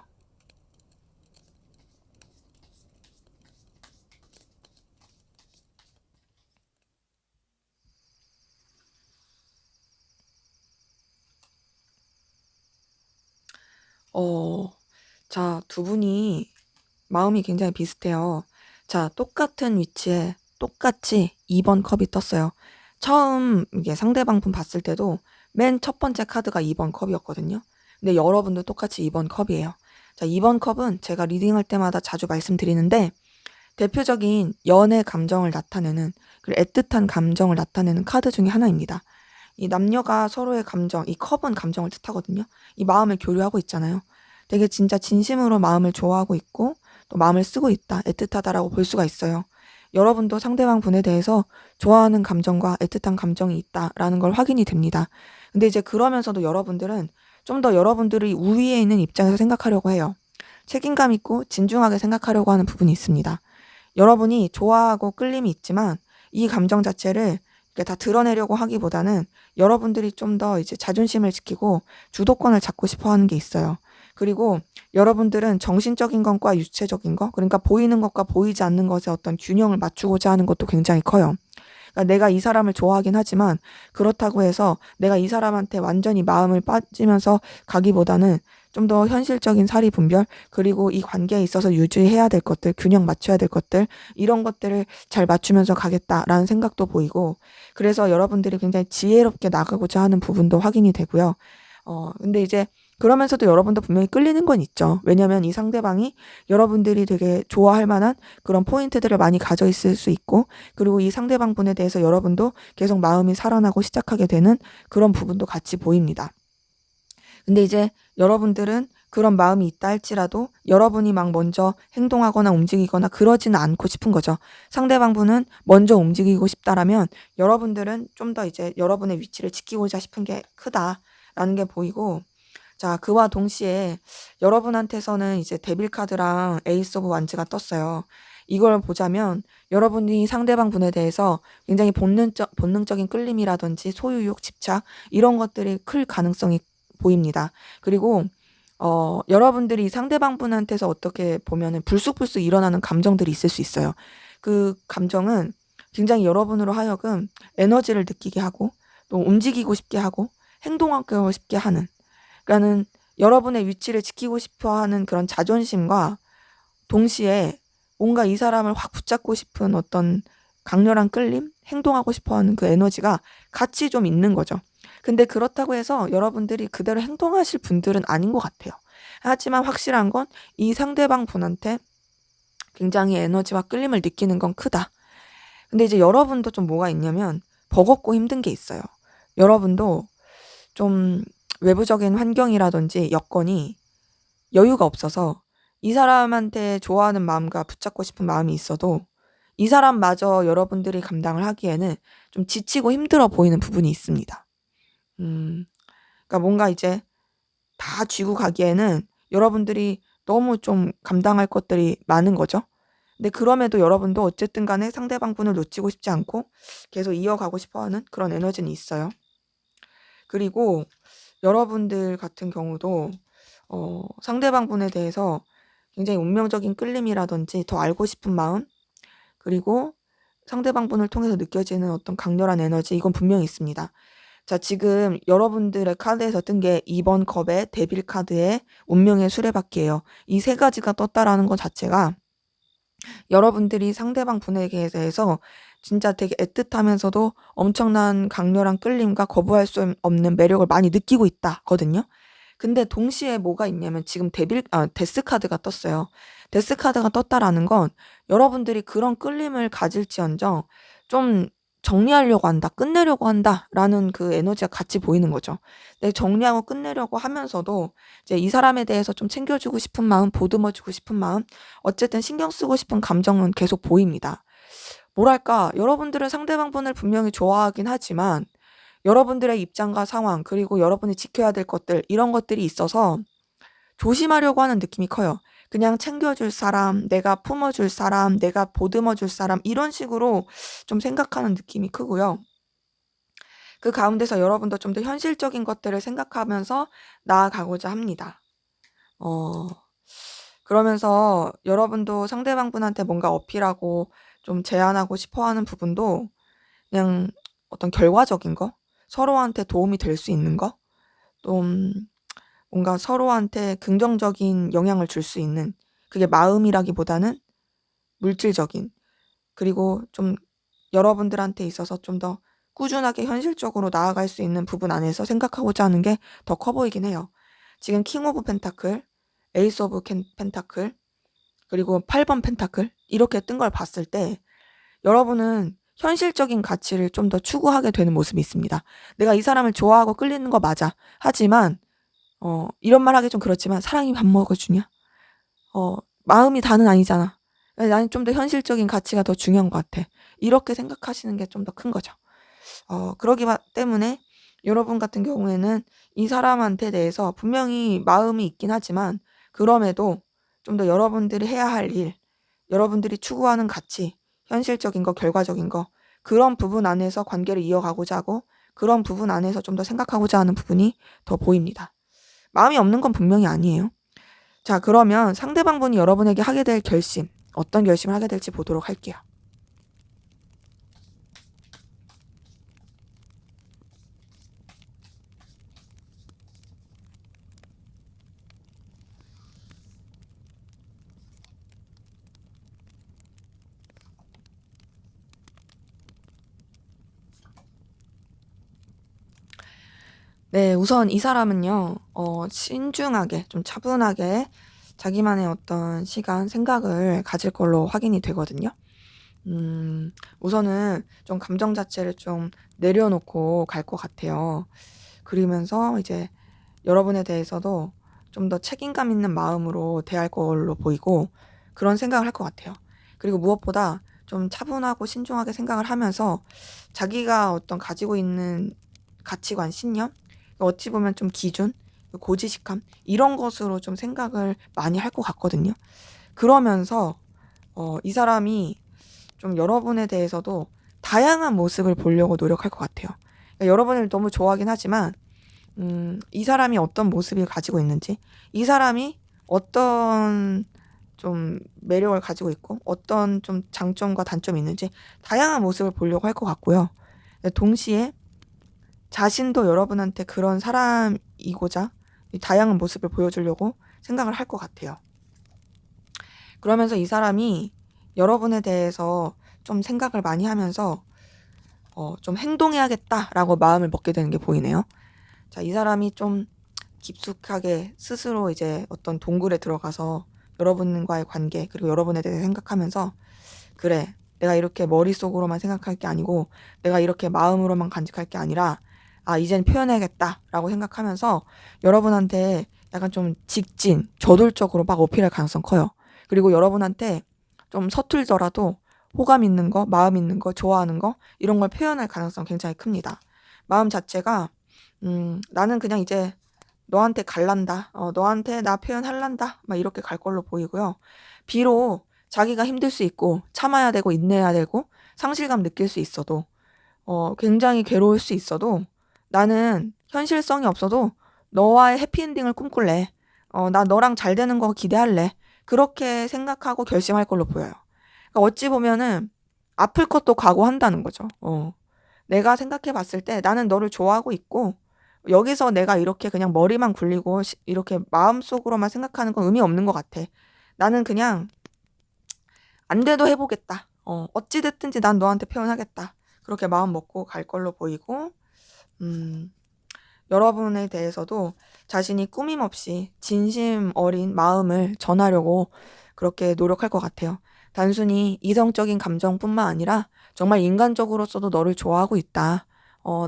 어, 자, 두 분이 마음이 굉장히 비슷해요. 자, 똑같은 위치에 똑같이 2번 컵이 떴어요. 처음 이게 상대방 분 봤을 때도 맨 첫 번째 카드가 2번 컵이었거든요. 근데 여러분도 똑같이 2번 컵이에요. 자, 2번 컵은 제가 리딩할 때마다 자주 말씀드리는데 대표적인 연애 감정을 나타내는, 그리고 애틋한 감정을 나타내는 카드 중에 하나입니다. 이 남녀가 서로의 감정, 이 컵은 감정을 뜻하거든요. 이 마음을 교류하고 있잖아요. 되게 진짜 진심으로 마음을 좋아하고 있고 또 마음을 쓰고 있다, 애틋하다라고 볼 수가 있어요. 여러분도 상대방 분에 대해서 좋아하는 감정과 애틋한 감정이 있다라는 걸 확인이 됩니다. 근데 이제 그러면서도 여러분들은 좀 더 여러분들이 우위에 있는 입장에서 생각하려고 해요. 책임감 있고 진중하게 생각하려고 하는 부분이 있습니다. 여러분이 좋아하고 끌림이 있지만 이 감정 자체를 이렇게 다 드러내려고 하기보다는 여러분들이 좀 더 이제 자존심을 지키고 주도권을 잡고 싶어 하는 게 있어요. 그리고 여러분들은 정신적인 것과 육체적인 것, 그러니까 보이는 것과 보이지 않는 것의 어떤 균형을 맞추고자 하는 것도 굉장히 커요. 그러니까 내가 이 사람을 좋아하긴 하지만 그렇다고 해서 내가 이 사람한테 완전히 마음을 빠지면서 가기보다는 좀 더 현실적인 사리 분별, 그리고 이 관계에 있어서 유지해야 될 것들, 균형 맞춰야 될 것들, 이런 것들을 잘 맞추면서 가겠다라는 생각도 보이고, 그래서 여러분들이 굉장히 지혜롭게 나가고자 하는 부분도 확인이 되고요. 근데 이제 그러면서도 여러분도 분명히 끌리는 건 있죠. 왜냐면 이 상대방이 여러분들이 되게 좋아할 만한 그런 포인트들을 많이 가져 있을 수 있고, 그리고 이 상대방 분에 대해서 여러분도 계속 마음이 살아나고 시작하게 되는 그런 부분도 같이 보입니다. 근데 이제 여러분들은 그런 마음이 있다 할지라도 여러분이 막 먼저 행동하거나 움직이거나 그러지는 않고 싶은 거죠. 상대방 분은 먼저 움직이고 싶다라면 여러분들은 좀 더 이제 여러분의 위치를 지키고자 싶은 게 크다라는 게 보이고, 자, 그와 동시에 여러분한테서는 이제 데빌 카드랑 에이스 오브 완즈가 떴어요. 이걸 보자면 여러분이 상대방 분에 대해서 굉장히 본능적인 끌림이라든지 소유욕, 집착 이런 것들이 클 가능성이 보입니다. 그리고 여러분들이 상대방분한테서 어떻게 보면은 불쑥불쑥 일어나는 감정들이 있을 수 있어요. 그 감정은 굉장히 여러분으로 하여금 에너지를 느끼게 하고 또 움직이고 싶게 하고 행동하고 싶게 하는, 그러니까는 여러분의 위치를 지키고 싶어 하는 그런 자존심과 동시에 뭔가 이 사람을 확 붙잡고 싶은 어떤 강렬한 끌림, 행동하고 싶어 하는 그 에너지가 같이 좀 있는 거죠. 근데 그렇다고 해서 여러분들이 그대로 행동하실 분들은 아닌 것 같아요. 하지만 확실한 건 이 상대방 분한테 굉장히 에너지와 끌림을 느끼는 건 크다. 근데 이제 여러분도 좀 뭐가 있냐면 버겁고 힘든 게 있어요. 여러분도 좀 외부적인 환경이라든지 여건이 여유가 없어서 이 사람한테 좋아하는 마음과 붙잡고 싶은 마음이 있어도 이 사람마저 여러분들이 감당을 하기에는 좀 지치고 힘들어 보이는 부분이 있습니다. 음, 그러니까 뭔가 이제 다 쥐고 가기에는 여러분들이 너무 좀 감당할 것들이 많은 거죠. 근데 그럼에도 여러분도 어쨌든 간에 상대방 분을 놓치고 싶지 않고 계속 이어가고 싶어 하는 그런 에너지는 있어요. 그리고 여러분들 같은 경우도 상대방 분에 대해서 굉장히 운명적인 끌림이라든지 더 알고 싶은 마음, 그리고 상대방 분을 통해서 느껴지는 어떤 강렬한 에너지, 이건 분명히 있습니다. 자, 지금 여러분들의 카드에서 뜬 게 2번 컵의 데빌 카드의 운명의 수레바퀴예요. 이 세 가지가 떴다라는 것 자체가 여러분들이 상대방 분에게 대해서 진짜 되게 애틋하면서도 엄청난 강렬한 끌림과 거부할 수 없는 매력을 많이 느끼고 있다거든요. 근데 동시에 뭐가 있냐면 지금 데스 카드가 떴어요. 데스 카드가 떴다라는 건 여러분들이 그런 끌림을 가질지언정 좀 정리하려고 한다, 끝내려고 한다라는 그 에너지가 같이 보이는 거죠. 근데 정리하고 끝내려고 하면서도 이제 이 사람에 대해서 좀 챙겨주고 싶은 마음, 보듬어주고 싶은 마음, 어쨌든 신경 쓰고 싶은 감정은 계속 보입니다. 뭐랄까, 여러분들은 상대방 분을 분명히 좋아하긴 하지만 여러분들의 입장과 상황, 그리고 여러분이 지켜야 될 것들, 이런 것들이 있어서 조심하려고 하는 느낌이 커요. 그냥 챙겨줄 사람, 내가 품어줄 사람, 내가 보듬어줄 사람, 이런 식으로 좀 생각하는 느낌이 크고요. 그 가운데서 여러분도 좀 더 현실적인 것들을 생각하면서 나아가고자 합니다. 어, 그러면서 여러분도 상대방 분한테 뭔가 어필하고 좀 제안하고 싶어 하는 부분도 그냥 어떤 결과적인 거, 서로한테 도움이 될 수 있는 거, 좀 뭔가 서로한테 긍정적인 영향을 줄 수 있는, 그게 마음이라기보다는 물질적인, 그리고 좀 여러분들한테 있어서 좀 더 꾸준하게 현실적으로 나아갈 수 있는 부분 안에서 생각하고자 하는 게 더 커 보이긴 해요. 지금 킹 오브 펜타클, 에이스 오브 펜타클, 그리고 8번 펜타클 이렇게 뜬 걸 봤을 때 여러분은 현실적인 가치를 좀 더 추구하게 되는 모습이 있습니다. 내가 이 사람을 좋아하고 끌리는 거 맞아. 하지만 이런 말 하기 좀 그렇지만 사랑이 밥 먹어주냐? 마음이 다는 아니잖아. 나는 좀 더 현실적인 가치가 더 중요한 것 같아. 이렇게 생각하시는 게 좀 더 큰 거죠. 그러기 때문에 여러분 같은 경우에는 이 사람한테 대해서 분명히 마음이 있긴 하지만 그럼에도 좀 더 여러분들이 해야 할 일, 여러분들이 추구하는 가치, 현실적인 거, 결과적인 거, 그런 부분 안에서 관계를 이어가고자 하고 그런 부분 안에서 좀 더 생각하고자 하는 부분이 더 보입니다. 마음이 없는 건 분명히 아니에요. 자, 그러면 상대방분이 여러분에게 하게 될 결심, 어떤 결심을 하게 될지 보도록 할게요. 네, 우선 이 사람은요, 신중하게, 좀 차분하게 자기만의 어떤 시간, 생각을 가질 걸로 확인이 되거든요. 우선은 좀 감정 자체를 좀 내려놓고 갈 것 같아요. 그러면서 이제 여러분에 대해서도 좀 더 책임감 있는 마음으로 대할 걸로 보이고 그런 생각을 할 것 같아요. 그리고 무엇보다 좀 차분하고 신중하게 생각을 하면서 자기가 어떤 가지고 있는 가치관, 신념, 어찌 보면 좀 기준, 고지식함 이런 것으로 좀 생각을 많이 할 것 같거든요. 그러면서 이 사람이 좀 여러분에 대해서도 다양한 모습을 보려고 노력할 것 같아요. 그러니까 여러분을 너무 좋아하긴 하지만 이 사람이 어떤 모습을 가지고 있는지, 이 사람이 어떤 좀 매력을 가지고 있고 어떤 좀 장점과 단점이 있는지 다양한 모습을 보려고 할 것 같고요. 동시에 자신도 여러분한테 그런 사람이고자 이 다양한 모습을 보여주려고 생각을 할 것 같아요. 그러면서 이 사람이 여러분에 대해서 좀 생각을 많이 하면서 좀 행동해야겠다라고 마음을 먹게 되는 게 보이네요. 자, 이 사람이 좀 깊숙하게 스스로 이제 어떤 동굴에 들어가서 여러분과의 관계 그리고 여러분에 대해 생각하면서 그래, 내가 이렇게 머릿속으로만 생각할 게 아니고 내가 이렇게 마음으로만 간직할 게 아니라 이젠 표현해야겠다라고 생각하면서 여러분한테 약간 좀 직진, 저돌적으로 막 어필할 가능성 커요. 그리고 여러분한테 좀 서툴더라도 호감 있는 거, 마음 있는 거, 좋아하는 거 이런 걸 표현할 가능성 굉장히 큽니다. 마음 자체가 나는 그냥 이제 너한테 갈란다. 너한테 나 표현할란다. 막 이렇게 갈 걸로 보이고요. 비록 자기가 힘들 수 있고 참아야 되고 인내해야 되고 상실감 느낄 수 있어도 굉장히 괴로울 수 있어도 나는 현실성이 없어도 너와의 해피엔딩을 꿈꿀래. 나 너랑 잘 되는 거 기대할래. 그렇게 생각하고 결심할 걸로 보여요. 그러니까 어찌 보면은 아플 것도 각오한다는 거죠. 내가 생각해 봤을 때 나는 너를 좋아하고 있고 여기서 내가 이렇게 그냥 머리만 굴리고 이렇게 마음속으로만 생각하는 건 의미 없는 것 같아. 나는 그냥 안 돼도 해보겠다. 어찌 됐든지 난 너한테 표현하겠다. 그렇게 마음 먹고 갈 걸로 보이고 여러분에 대해서도 자신이 꾸밈 없이 진심 어린 마음을 전하려고 그렇게 노력할 것 같아요. 단순히 이성적인 감정뿐만 아니라 정말 인간적으로서도 너를 좋아하고 있다.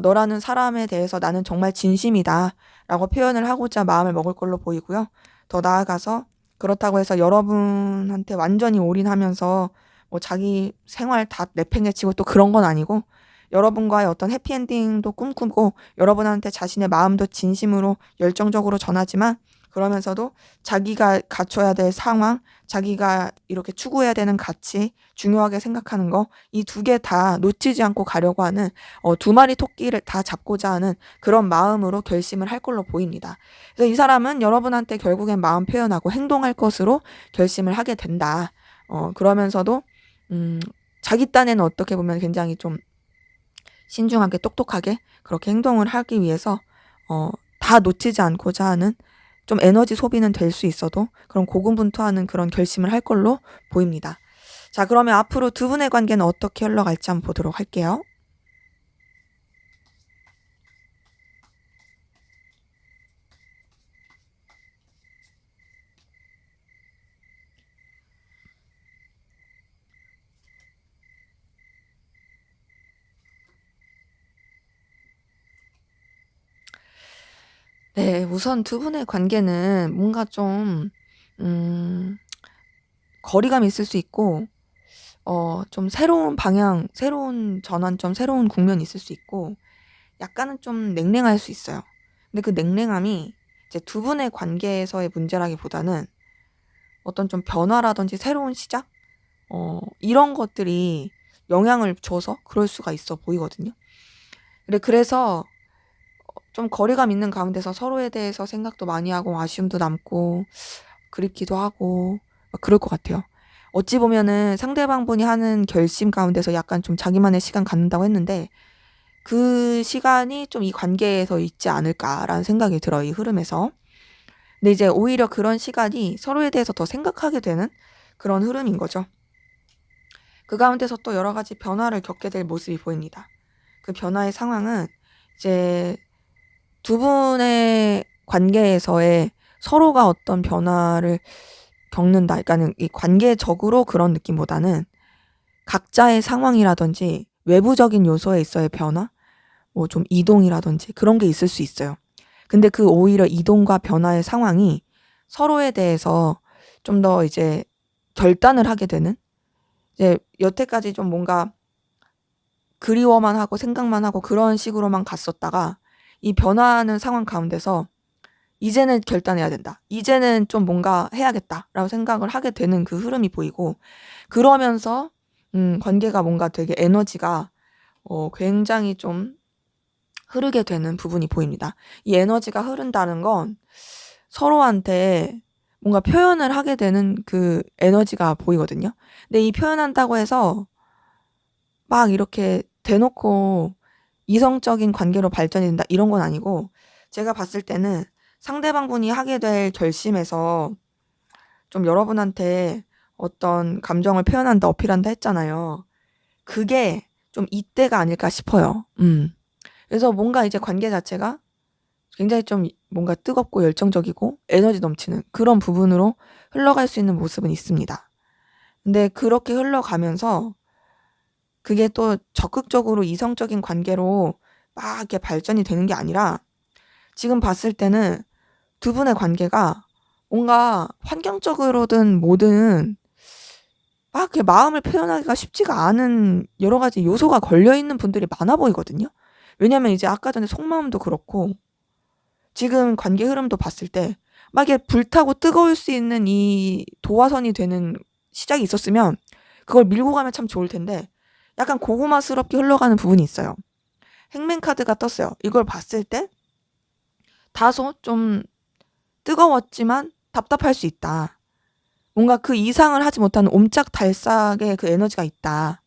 너라는 사람에 대해서 나는 정말 진심이다. 라고 표현을 하고자 마음을 먹을 걸로 보이고요. 더 나아가서 그렇다고 해서 여러분한테 완전히 올인하면서 뭐 자기 생활 다 내팽개치고 또 그런 건 아니고 여러분과의 어떤 해피엔딩도 꿈꾸고 여러분한테 자신의 마음도 진심으로 열정적으로 전하지만 그러면서도 자기가 갖춰야 될 상황, 자기가 이렇게 추구해야 되는 가치, 중요하게 생각하는 거, 이 두 개 다 놓치지 않고 가려고 하는 두 마리 토끼를 다 잡고자 하는 그런 마음으로 결심을 할 걸로 보입니다. 그래서 이 사람은 여러분한테 결국엔 마음 표현하고 행동할 것으로 결심을 하게 된다. 그러면서도 자기 딴에는 어떻게 보면 굉장히 좀 신중하게 똑똑하게 그렇게 행동을 하기 위해서 다 놓치지 않고자 하는 좀 에너지 소비는 될 수 있어도 그런 고군분투하는 그런 결심을 할 걸로 보입니다. 자, 그러면 앞으로 두 분의 관계는 어떻게 흘러갈지 한번 보도록 할게요. 네, 우선 두 분의 관계는 뭔가 좀 거리감이 있을 수 있고 좀 새로운 방향, 새로운 전환점, 새로운 국면이 있을 수 있고 약간은 좀 냉랭할 수 있어요. 근데 그 냉랭함이 이제 두 분의 관계에서의 문제라기보다는 어떤 좀 변화라든지 새로운 시작 이런 것들이 영향을 줘서 그럴 수가 있어 보이거든요. 근데 그래서 좀 거리감 있는 가운데서 서로에 대해서 생각도 많이 하고 아쉬움도 남고 그립기도 하고 막 그럴 것 같아요. 어찌 보면은 상대방분이 하는 결심 가운데서 약간 좀 자기만의 시간 갖는다고 했는데 그 시간이 좀 이 관계에서 있지 않을까라는 생각이 들어요. 이 흐름에서. 근데 이제 오히려 그런 시간이 서로에 대해서 더 생각하게 되는 그런 흐름인 거죠. 그 가운데서 또 여러 가지 변화를 겪게 될 모습이 보입니다. 그 변화의 상황은 이제 두 분의 관계에서의 서로가 어떤 변화를 겪는다. 그러니까는 이 관계적으로 그런 느낌보다는 각자의 상황이라든지 외부적인 요소에 있어의 변화, 뭐 좀 이동이라든지 그런 게 있을 수 있어요. 근데 그 오히려 이동과 변화의 상황이 서로에 대해서 좀 더 이제 결단을 하게 되는 이제 여태까지 좀 뭔가 그리워만 하고 생각만 하고 그런 식으로만 갔었다가 이 변화하는 상황 가운데서 이제는 결단해야 된다. 이제는 좀 뭔가 해야겠다라고 생각을 하게 되는 그 흐름이 보이고 그러면서 관계가 뭔가 되게 에너지가 굉장히 좀 흐르게 되는 부분이 보입니다. 이 에너지가 흐른다는 건 서로한테 뭔가 표현을 하게 되는 그 에너지가 보이거든요. 근데 이 표현한다고 해서 막 이렇게 대놓고 이성적인 관계로 발전이 된다 이런 건 아니고, 제가 봤을 때는 상대방분이 하게 될 결심에서 좀 여러분한테 어떤 감정을 표현한다, 어필한다 했잖아요. 그게 좀 이때가 아닐까 싶어요. 그래서 뭔가 이제 관계 자체가 굉장히 좀 뭔가 뜨겁고 열정적이고 에너지 넘치는 그런 부분으로 흘러갈 수 있는 모습은 있습니다. 근데 그렇게 흘러가면서 그게 또 적극적으로 이성적인 관계로 막 이렇게 발전이 되는 게 아니라, 지금 봤을 때는 두 분의 관계가 뭔가 환경적으로든 뭐든 막 이렇게 마음을 표현하기가 쉽지가 않은 여러 가지 요소가 걸려있는 분들이 많아 보이거든요. 왜냐면 이제 아까 전에 속마음도 그렇고 지금 관계 흐름도 봤을 때 막 이게 불타고 뜨거울 수 있는 이 도화선이 되는 시작이 있었으면 그걸 밀고 가면 참 좋을 텐데 약간 고구마스럽게 흘러가는 부분이 있어요. 행맨 카드가 떴어요. 이걸 봤을 때 다소 좀 뜨거웠지만 답답할 수 있다. 뭔가 그 이상을 하지 못하는 옴짝달싹의 그 에너지가 있다.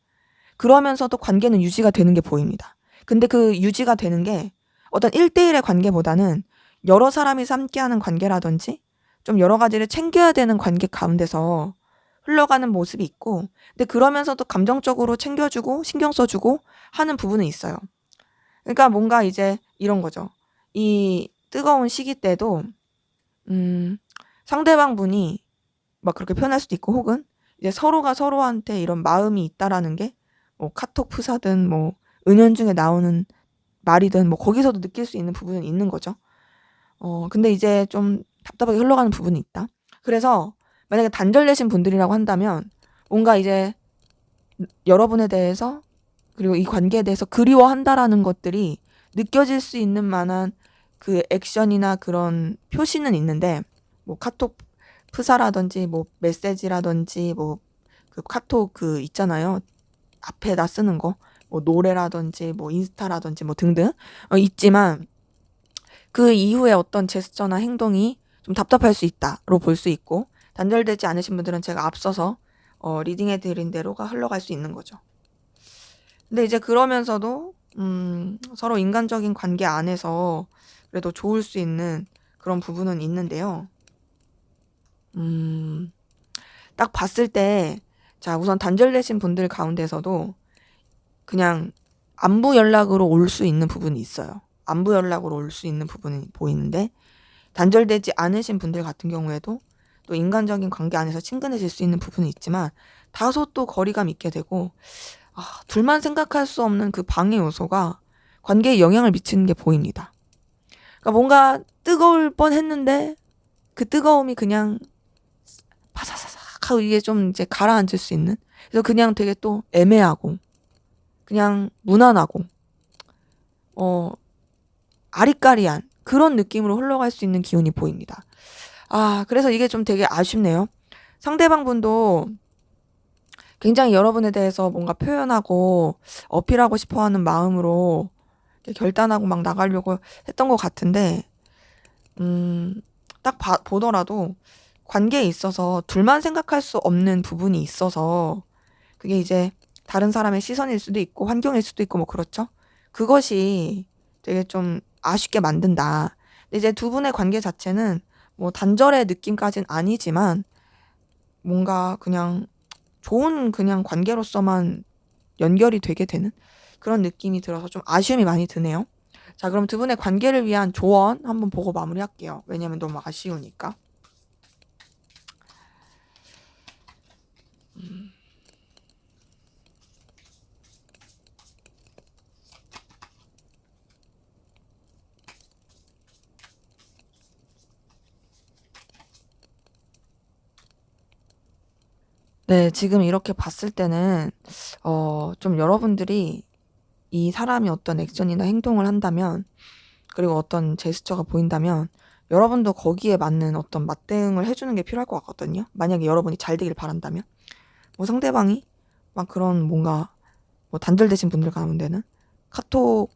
그러면서도 관계는 유지가 되는 게 보입니다. 근데 그 유지가 되는 게 어떤 1대1의 관계보다는 여러 사람이 함께하는 관계라든지 좀 여러 가지를 챙겨야 되는 관계 가운데서 흘러가는 모습이 있고, 근데 그러면서도 감정적으로 챙겨주고 신경 써주고 하는 부분은 있어요. 그러니까 뭔가 이제 이런 거죠. 이 뜨거운 시기 때도 상대방 분이 막 그렇게 표현할 수도 있고, 혹은 이제 서로가 서로한테 이런 마음이 있다라는 게 뭐 카톡 프사든 뭐 은연중에 나오는 말이든 뭐 거기서도 느낄 수 있는 부분은 있는 거죠. 근데 이제 좀 답답하게 흘러가는 부분이 있다. 그래서 만약에 단절되신 분들이라고 한다면 뭔가 이제 여러분에 대해서 그리고 이 관계에 대해서 그리워한다라는 것들이 느껴질 수 있는 만한 그 액션이나 그런 표시는 있는데, 뭐 카톡 프사라든지 뭐 메시지라든지 뭐 그 카톡 그 있잖아요. 앞에다 쓰는 거. 뭐 노래라든지 뭐 인스타라든지 뭐 등등 있지만 그 이후에 어떤 제스처나 행동이 좀 답답할 수 있다로 볼 수 있고, 단절되지 않으신 분들은 제가 앞서서 리딩해 드린 대로가 흘러갈 수 있는 거죠. 근데 이제 그러면서도 서로 인간적인 관계 안에서 그래도 좋을 수 있는 그런 부분은 있는데요. 딱 봤을 때, 자, 우선 단절되신 분들 가운데서도 그냥 안부 연락으로 올 수 있는 부분이 있어요. 안부 연락으로 올 수 있는 부분이 보이는데, 단절되지 않으신 분들 같은 경우에도 또 인간적인 관계 안에서 친근해질 수 있는 부분이 있지만 다소 또 거리감 있게 되고, 둘만 생각할 수 없는 그 방해 요소가 관계에 영향을 미치는 게 보입니다. 그러니까 뭔가 뜨거울 뻔 했는데 그 뜨거움이 그냥 파사사삭 하고 이게 좀 이제 가라앉을 수 있는, 그래서 그냥 되게 또 애매하고 그냥 무난하고 아리까리한 그런 느낌으로 흘러갈 수 있는 기운이 보입니다. 그래서 이게 좀 되게 아쉽네요. 상대방 분도 굉장히 여러분에 대해서 뭔가 표현하고 어필하고 싶어 하는 마음으로 결단하고 막 나가려고 했던 것 같은데, 딱 보더라도 관계에 있어서 둘만 생각할 수 없는 부분이 있어서 그게 이제 다른 사람의 시선일 수도 있고 환경일 수도 있고 뭐 그렇죠. 그것이 되게 좀 아쉽게 만든다. 근데 이제 두 분의 관계 자체는 뭐 단절의 느낌까진 아니지만 뭔가 그냥 좋은 그냥 관계로서만 연결이 되게 되는 그런 느낌이 들어서 좀 아쉬움이 많이 드네요. 자, 그럼 두 분의 관계를 위한 조언 한번 보고 마무리할게요. 왜냐면 너무 아쉬우니까. 네, 지금 이렇게 봤을 때는 좀 여러분들이 이 사람이 어떤 액션이나 행동을 한다면, 그리고 어떤 제스처가 보인다면 여러분도 거기에 맞는 어떤 맞대응을 해주는 게 필요할 것 같거든요. 만약에 여러분이 잘 되길 바란다면, 뭐 상대방이 막 그런 뭔가 뭐 단절되신 분들 가운데는 카톡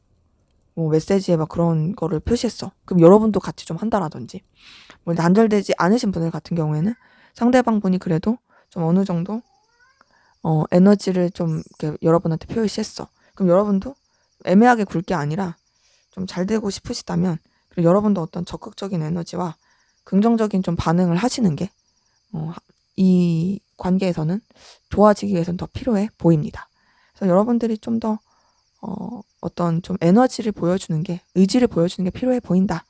뭐 메시지에 막 그런 거를 표시했어. 그럼 여러분도 같이 좀 한다라든지. 뭐 단절되지 않으신 분들 같은 경우에는 상대방 분이 그래도 좀 어느 정도 에너지를 좀 이렇게 여러분한테 표시했어. 그럼 여러분도 애매하게 굴 게 아니라 좀 잘 되고 싶으시다면, 그리고 여러분도 어떤 적극적인 에너지와 긍정적인 좀 반응을 하시는 게 이 관계에서는 좋아지기 위해서는 더 필요해 보입니다. 그래서 여러분들이 좀 더 어떤 좀 에너지를 보여주는 게, 의지를 보여주는 게 필요해 보인다로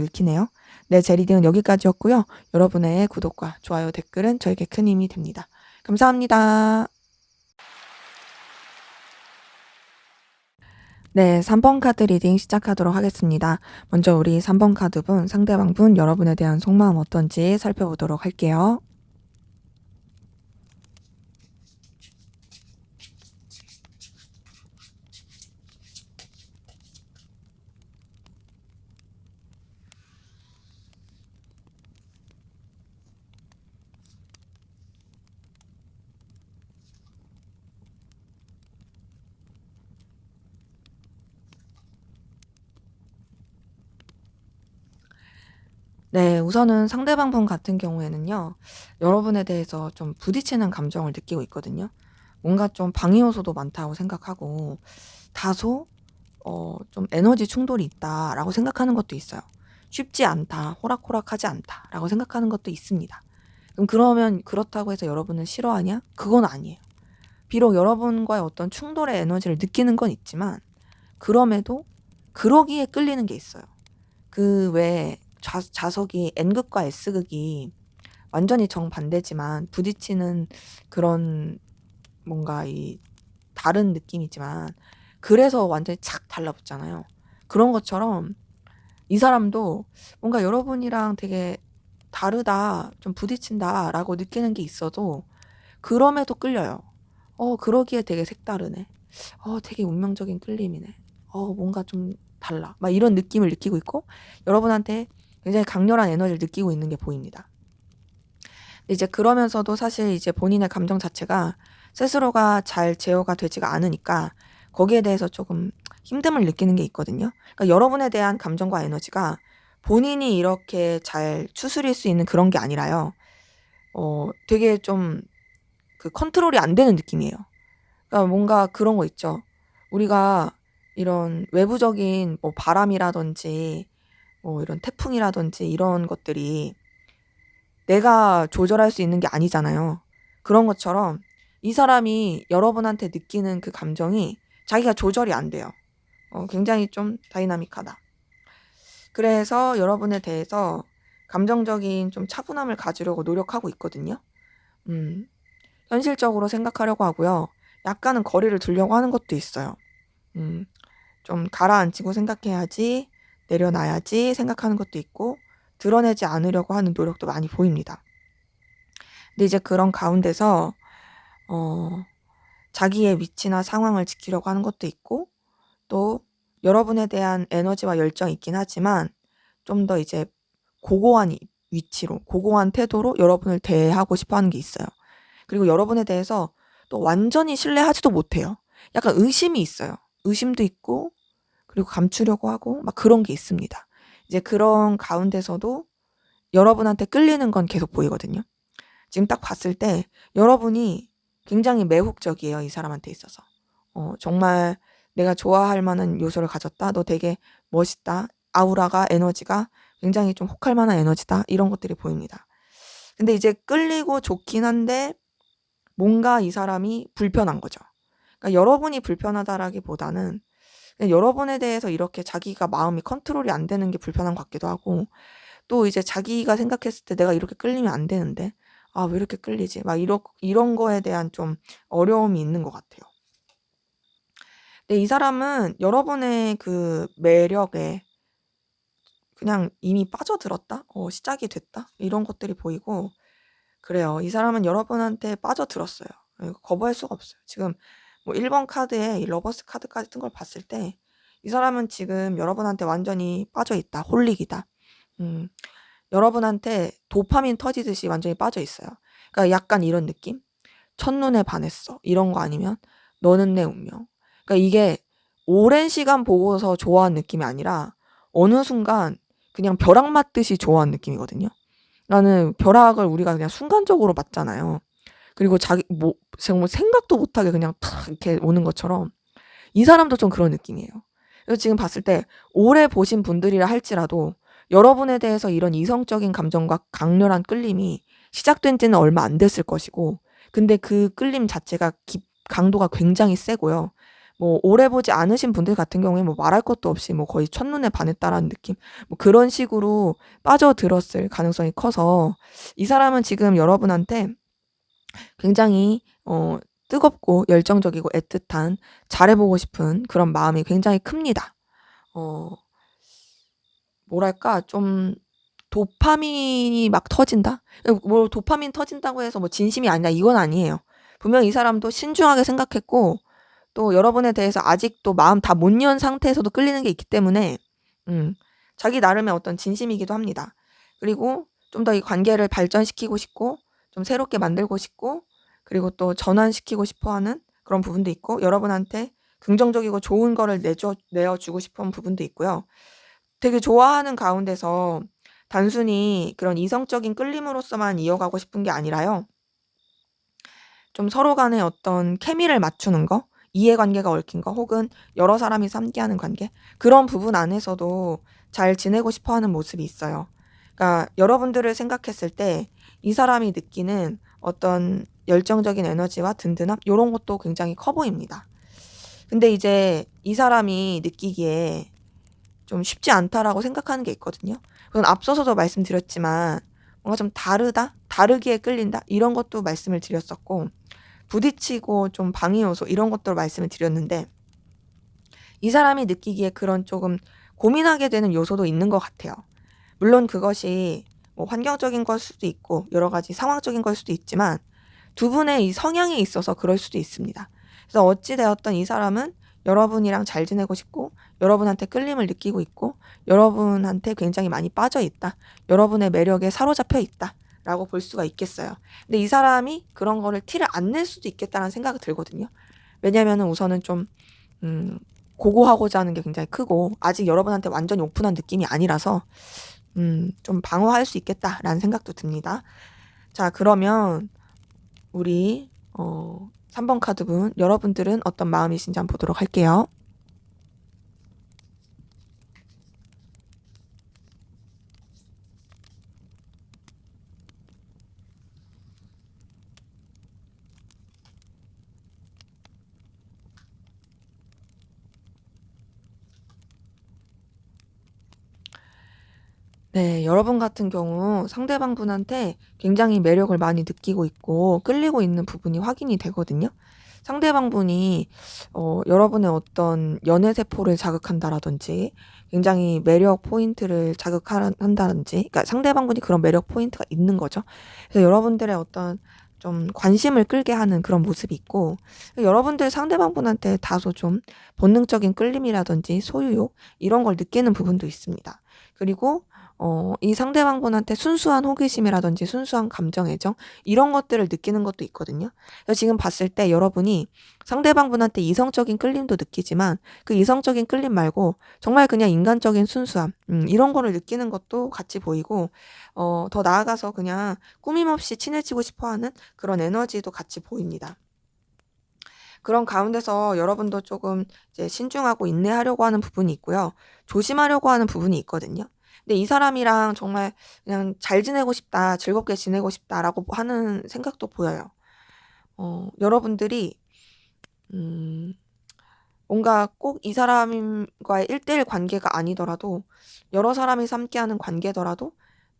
읽히네요. 네, 제 리딩은 여기까지였고요. 여러분의 구독과 좋아요, 댓글은 저에게 큰 힘이 됩니다. 감사합니다. 네, 3번 카드 리딩 시작하도록 하겠습니다. 먼저 우리 3번 카드분, 상대방분 여러분에 대한 속마음 어떤지 살펴보도록 할게요. 네, 우선은 상대방분 같은 경우에는요, 여러분에 대해서 좀 부딪히는 감정을 느끼고 있거든요. 뭔가 좀 방해 요소도 많다고 생각하고, 다소 좀 에너지 충돌이 있다라고 생각하는 것도 있어요. 쉽지 않다, 호락호락하지 않다라고 생각하는 것도 있습니다. 그럼 그러면 그렇다고 해서 여러분은 싫어하냐? 그건 아니에요. 비록 여러분과의 어떤 충돌의 에너지를 느끼는 건 있지만, 그럼에도 그러기에 끌리는 게 있어요. 그 외에 자석이 N극과 S극이 완전히 정반대지만 부딪히는 그런 뭔가 이 다른 느낌이지만, 그래서 완전히 착 달라붙잖아요. 그런 것처럼 이 사람도 뭔가 여러분이랑 되게 다르다, 좀 부딪힌다라고 느끼는 게 있어도 그럼에도 끌려요. 그러기에 되게 색다르네. 되게 운명적인 끌림이네. 뭔가 좀 달라. 막 이런 느낌을 느끼고 있고, 여러분한테 굉장히 강렬한 에너지를 느끼고 있는 게 보입니다. 근데 이제 그러면서도 사실 이제 본인의 감정 자체가 스스로가 잘 제어가 되지가 않으니까 거기에 대해서 조금 힘듦을 느끼는 게 있거든요. 그러니까 여러분에 대한 감정과 에너지가 본인이 이렇게 잘 추스릴 수 있는 그런 게 아니라요. 되게 좀 그 컨트롤이 안 되는 느낌이에요. 그러니까 뭔가 그런 거 있죠. 우리가 이런 외부적인 뭐 바람이라든지 뭐 이런 태풍이라든지 이런 것들이 내가 조절할 수 있는 게 아니잖아요. 그런 것처럼 이 사람이 여러분한테 느끼는 그 감정이 자기가 조절이 안 돼요. 굉장히 좀 다이나믹하다. 그래서 여러분에 대해서 감정적인 좀 차분함을 가지려고 노력하고 있거든요. 음, 현실적으로 생각하려고 하고요. 약간은 거리를 두려고 하는 것도 있어요. 음, 좀 가라앉히고 생각해야지, 내려놔야지 생각하는 것도 있고, 드러내지 않으려고 하는 노력도 많이 보입니다. 근데 이제 그런 가운데서 자기의 위치나 상황을 지키려고 하는 것도 있고, 또 여러분에 대한 에너지와 열정이 있긴 하지만 좀 더 이제 고고한 위치로, 고고한 태도로 여러분을 대하고 싶어 하는 게 있어요. 그리고 여러분에 대해서 또 완전히 신뢰하지도 못해요. 약간 의심이 있어요. 의심도 있고, 그리고 감추려고 하고 막 그런 게 있습니다. 이제 그런 가운데서도 여러분한테 끌리는 건 계속 보이거든요. 지금 딱 봤을 때 여러분이 굉장히 매혹적이에요, 이 사람한테 있어서. 정말 내가 좋아할 만한 요소를 가졌다. 너 되게 멋있다. 아우라가, 에너지가 굉장히 좀 혹할 만한 에너지다. 이런 것들이 보입니다. 근데 이제 끌리고 좋긴 한데 뭔가 이 사람이 불편한 거죠. 그러니까 여러분이 불편하다라기보다는 그냥 여러분에 대해서 이렇게 자기가 마음이 컨트롤이 안 되는 게 불편한 것 같기도 하고, 또 이제 자기가 생각했을 때 내가 이렇게 끌리면 안 되는데, 왜 이렇게 끌리지? 막 이런 거에 대한 좀 어려움이 있는 것 같아요. 근데 이 사람은 여러분의 그 매력에 그냥 이미 빠져들었다? 시작이 됐다? 이런 것들이 보이고, 그래요. 이 사람은 여러분한테 빠져들었어요. 이거 거부할 수가 없어요. 지금 뭐 1번 카드에 이 러버스 카드까지 뜬 걸 봤을 때, 이 사람은 지금 여러분한테 완전히 빠져있다. 홀릭이다. 음, 여러분한테 도파민 터지듯이 완전히 빠져있어요. 그러니까 약간 이런 느낌? 첫눈에 반했어. 이런 거 아니면 너는 내 운명. 그러니까 이게 오랜 시간 보고서 좋아하는 느낌이 아니라 어느 순간 그냥 벼락 맞듯이 좋아하는 느낌이거든요. 나는 벼락을 우리가 그냥 순간적으로 맞잖아요. 그리고 자기 뭐 정말 생각도 못하게 그냥 탁 이렇게 오는 것처럼 이 사람도 좀 그런 느낌이에요. 그래서 지금 봤을 때 오래 보신 분들이라 할지라도 여러분에 대해서 이런 이성적인 감정과 강렬한 끌림이 시작된 지는 얼마 안 됐을 것이고, 근데 그 끌림 자체가 강도가 굉장히 세고요. 뭐 오래 보지 않으신 분들 같은 경우에 뭐 말할 것도 없이 뭐 거의 첫눈에 반했다라는 느낌, 뭐 그런 식으로 빠져들었을 가능성이 커서 이 사람은 지금 여러분한테 굉장히 뜨겁고 열정적이고 애틋한, 잘해보고 싶은 그런 마음이 굉장히 큽니다. 어, 뭐랄까, 좀 도파민이 막 터진다? 뭐 도파민 터진다고 해서 뭐 진심이 아니다, 이건 아니에요. 분명 이 사람도 신중하게 생각했고, 또 여러분에 대해서 아직도 마음 다 못 연 상태에서도 끌리는 게 있기 때문에, 자기 나름의 어떤 진심이기도 합니다. 그리고 좀 더 이 관계를 발전시키고 싶고, 좀 새롭게 만들고 싶고, 그리고 또 전환시키고 싶어 하는 그런 부분도 있고, 여러분한테 긍정적이고 좋은 거를 내어주고 싶어 하는 부분도 있고요. 되게 좋아하는 가운데서 단순히 그런 이성적인 끌림으로서만 이어가고 싶은 게 아니라요. 좀 서로 간의 어떤 케미를 맞추는 거, 이해관계가 얽힌 거, 혹은 여러 사람이 함께하는 관계, 그런 부분 안에서도 잘 지내고 싶어 하는 모습이 있어요. 그러니까 여러분들을 생각했을 때 이 사람이 느끼는 어떤 열정적인 에너지와 든든함, 이런 것도 굉장히 커 보입니다. 근데 이제 이 사람이 느끼기에 좀 쉽지 않다라고 생각하는 게 있거든요. 그건 앞서서도 말씀드렸지만 뭔가 좀 다르기에 끌린다, 이런 것도 말씀을 드렸었고, 부딪히고 좀 방해 요소, 이런 것들을 말씀을 드렸는데, 이 사람이 느끼기에 그런 조금 고민하게 되는 요소도 있는 것 같아요. 물론 그것이 뭐 환경적인 걸 수도 있고 여러 가지 상황적인 걸 수도 있지만, 두 분의 이 성향에 있어서 그럴 수도 있습니다. 그래서 어찌 되었던 이 사람은 여러분이랑 잘 지내고 싶고, 여러분한테 끌림을 느끼고 있고, 여러분한테 굉장히 많이 빠져 있다, 여러분의 매력에 사로잡혀 있다 라고 볼 수가 있겠어요. 근데 이 사람이 그런 거를 티를 안 낼 수도 있겠다는 생각이 들거든요. 왜냐면은 우선은 좀 고고하고자 하는 게 굉장히 크고, 아직 여러분한테 완전히 오픈한 느낌이 아니라서 좀 방어할 수 있겠다라는 생각도 듭니다. 자, 그러면 우리 3번 카드분, 여러분들은 어떤 마음이신지 한번 보도록 할게요. 네, 여러분 같은 경우 상대방 분한테 굉장히 매력을 많이 느끼고 있고 끌리고 있는 부분이 확인이 되거든요. 상대방 분이 여러분의 어떤 연애 세포를 자극한다라든지, 굉장히 매력 포인트를 자극한다든지, 그러니까 상대방 분이 그런 매력 포인트가 있는 거죠. 그래서 여러분들의 어떤 좀 관심을 끌게 하는 그런 모습이 있고, 여러분들 상대방 분한테 다소 좀 본능적인 끌림이라든지 소유욕, 이런 걸 느끼는 부분도 있습니다. 그리고 이 상대방 분한테 순수한 호기심이라든지 순수한 감정 애정, 이런 것들을 느끼는 것도 있거든요. 그래서 지금 봤을 때 여러분이 상대방 분한테 이성적인 끌림도 느끼지만, 그 이성적인 끌림 말고 정말 그냥 인간적인 순수함, 이런 거를 느끼는 것도 같이 보이고, 더 나아가서 그냥 꾸밈없이 친해지고 싶어 하는 그런 에너지도 같이 보입니다. 그런 가운데서 여러분도 조금 이제 신중하고 인내하려고 하는 부분이 있고요. 조심하려고 하는 부분이 있거든요. 근데 이 사람이랑 정말 그냥 잘 지내고 싶다, 즐겁게 지내고 싶다라고 하는 생각도 보여요. 여러분들이 뭔가 꼭 이 사람과의 1대1 관계가 아니더라도, 여러 사람이 함께하는 관계더라도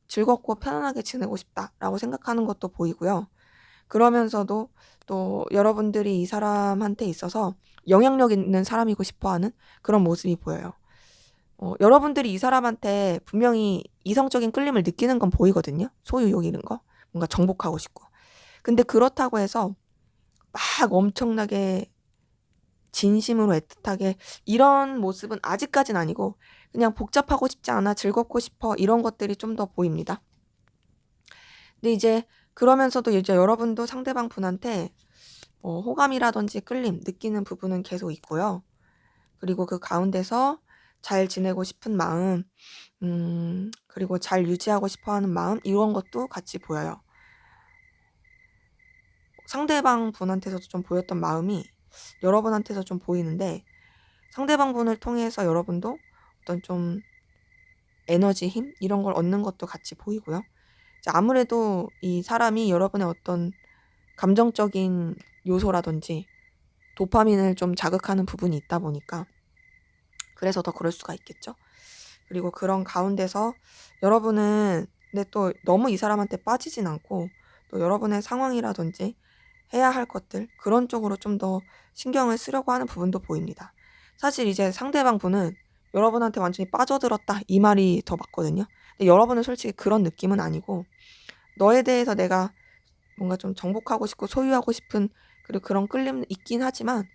즐겁고 편안하게 지내고 싶다라고 생각하는 것도 보이고요. 그러면서도 또 여러분들이 이 사람한테 있어서 영향력 있는 사람이고 싶어 하는 그런 모습이 보여요. 여러분들이 이 사람한테 분명히 이성적인 끌림을 느끼는 건 보이거든요. 소유욕 이런 거. 뭔가 정복하고 싶고. 근데 그렇다고 해서 막 엄청나게 진심으로 애틋하게 이런 모습은 아직까진 아니고, 그냥 복잡하고 싶지 않아, 즐겁고 싶어, 이런 것들이 좀 더 보입니다. 근데 이제 그러면서도 이제 여러분도 상대방 분한테 호감이라든지 끌림 느끼는 부분은 계속 있고요. 그리고 그 가운데서 잘 지내고 싶은 마음, 그리고 잘 유지하고 싶어 하는 마음, 이런 것도 같이 보여요. 상대방 분한테서도 좀 보였던 마음이 여러분한테서 좀 보이는데, 상대방 분을 통해서 여러분도 어떤 좀 에너지, 힘 이런 걸 얻는 것도 같이 보이고요. 이제 아무래도 이 사람이 여러분의 어떤 감정적인 요소라든지 도파민을 좀 자극하는 부분이 있다 보니까 그래서 더 그럴 수가 있겠죠. 그리고 그런 가운데서 여러분은 근데 또 너무 이 사람한테 빠지진 않고 또 여러분의 상황이라든지 해야 할 것들 그런 쪽으로 좀 더 신경을 쓰려고 하는 부분도 보입니다. 사실 이제 상대방 분은 여러분한테 완전히 빠져들었다 이 말이 더 맞거든요. 근데 여러분은 솔직히 그런 느낌은 아니고 너에 대해서 내가 뭔가 좀 정복하고 싶고 소유하고 싶은 그리고 그런 끌림은 있긴 하지만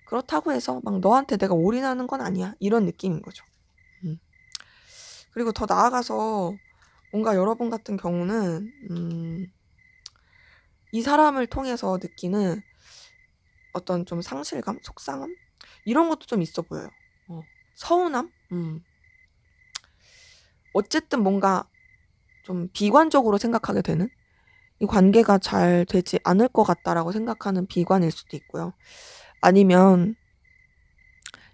그렇다고 해서 막 너한테 내가 올인하는 건 아니야 이런 느낌인 거죠. 음. 그리고 더 나아가서 뭔가 여러분 같은 경우는 이 사람을 통해서 느끼는 어떤 좀 상실감, 속상함 이런 것도 좀 있어 보여요. 서운함? 어쨌든 뭔가 좀 비관적으로 생각하게 되는 이 관계가 잘 되지 않을 것 같다라고 생각하는 비관일 수도 있고요. 아니면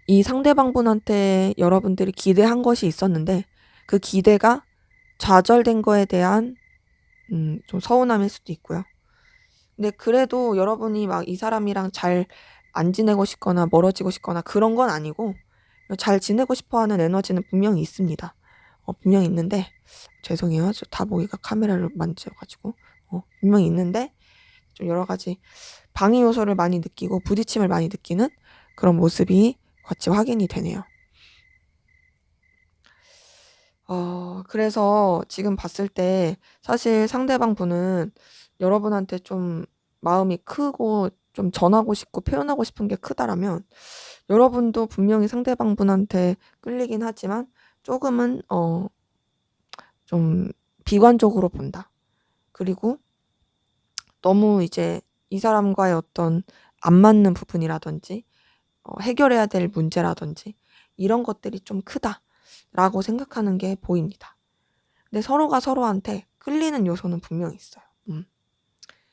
이 상대방분한테 여러분들이 기대한 것이 있었는데 그 기대가 좌절된 거에 대한 좀 서운함일 수도 있고요. 근데 그래도 여러분이 막 이 사람이랑 잘 안 지내고 싶거나 멀어지고 싶거나 그런 건 아니고 잘 지내고 싶어 하는 에너지는 분명히 있습니다. 분명히 있는데 죄송해요. 저 다보기가 카메라를 만져가지고 분명히 있는데 좀 여러 가지 방해 요소를 많이 느끼고 부딪힘을 많이 느끼는 그런 모습이 같이 확인이 되네요. 그래서 지금 봤을 때 사실 상대방 분은 여러분한테 좀 마음이 크고 좀 전하고 싶고 표현하고 싶은 게 크다라면 여러분도 분명히 상대방 분한테 끌리긴 하지만 조금은 좀 비관적으로 본다. 그리고 너무 이제 이 사람과의 어떤 안 맞는 부분이라든지 해결해야 될 문제라든지 이런 것들이 좀 크다라고 생각하는 게 보입니다. 근데 서로가 서로한테 끌리는 요소는 분명히 있어요.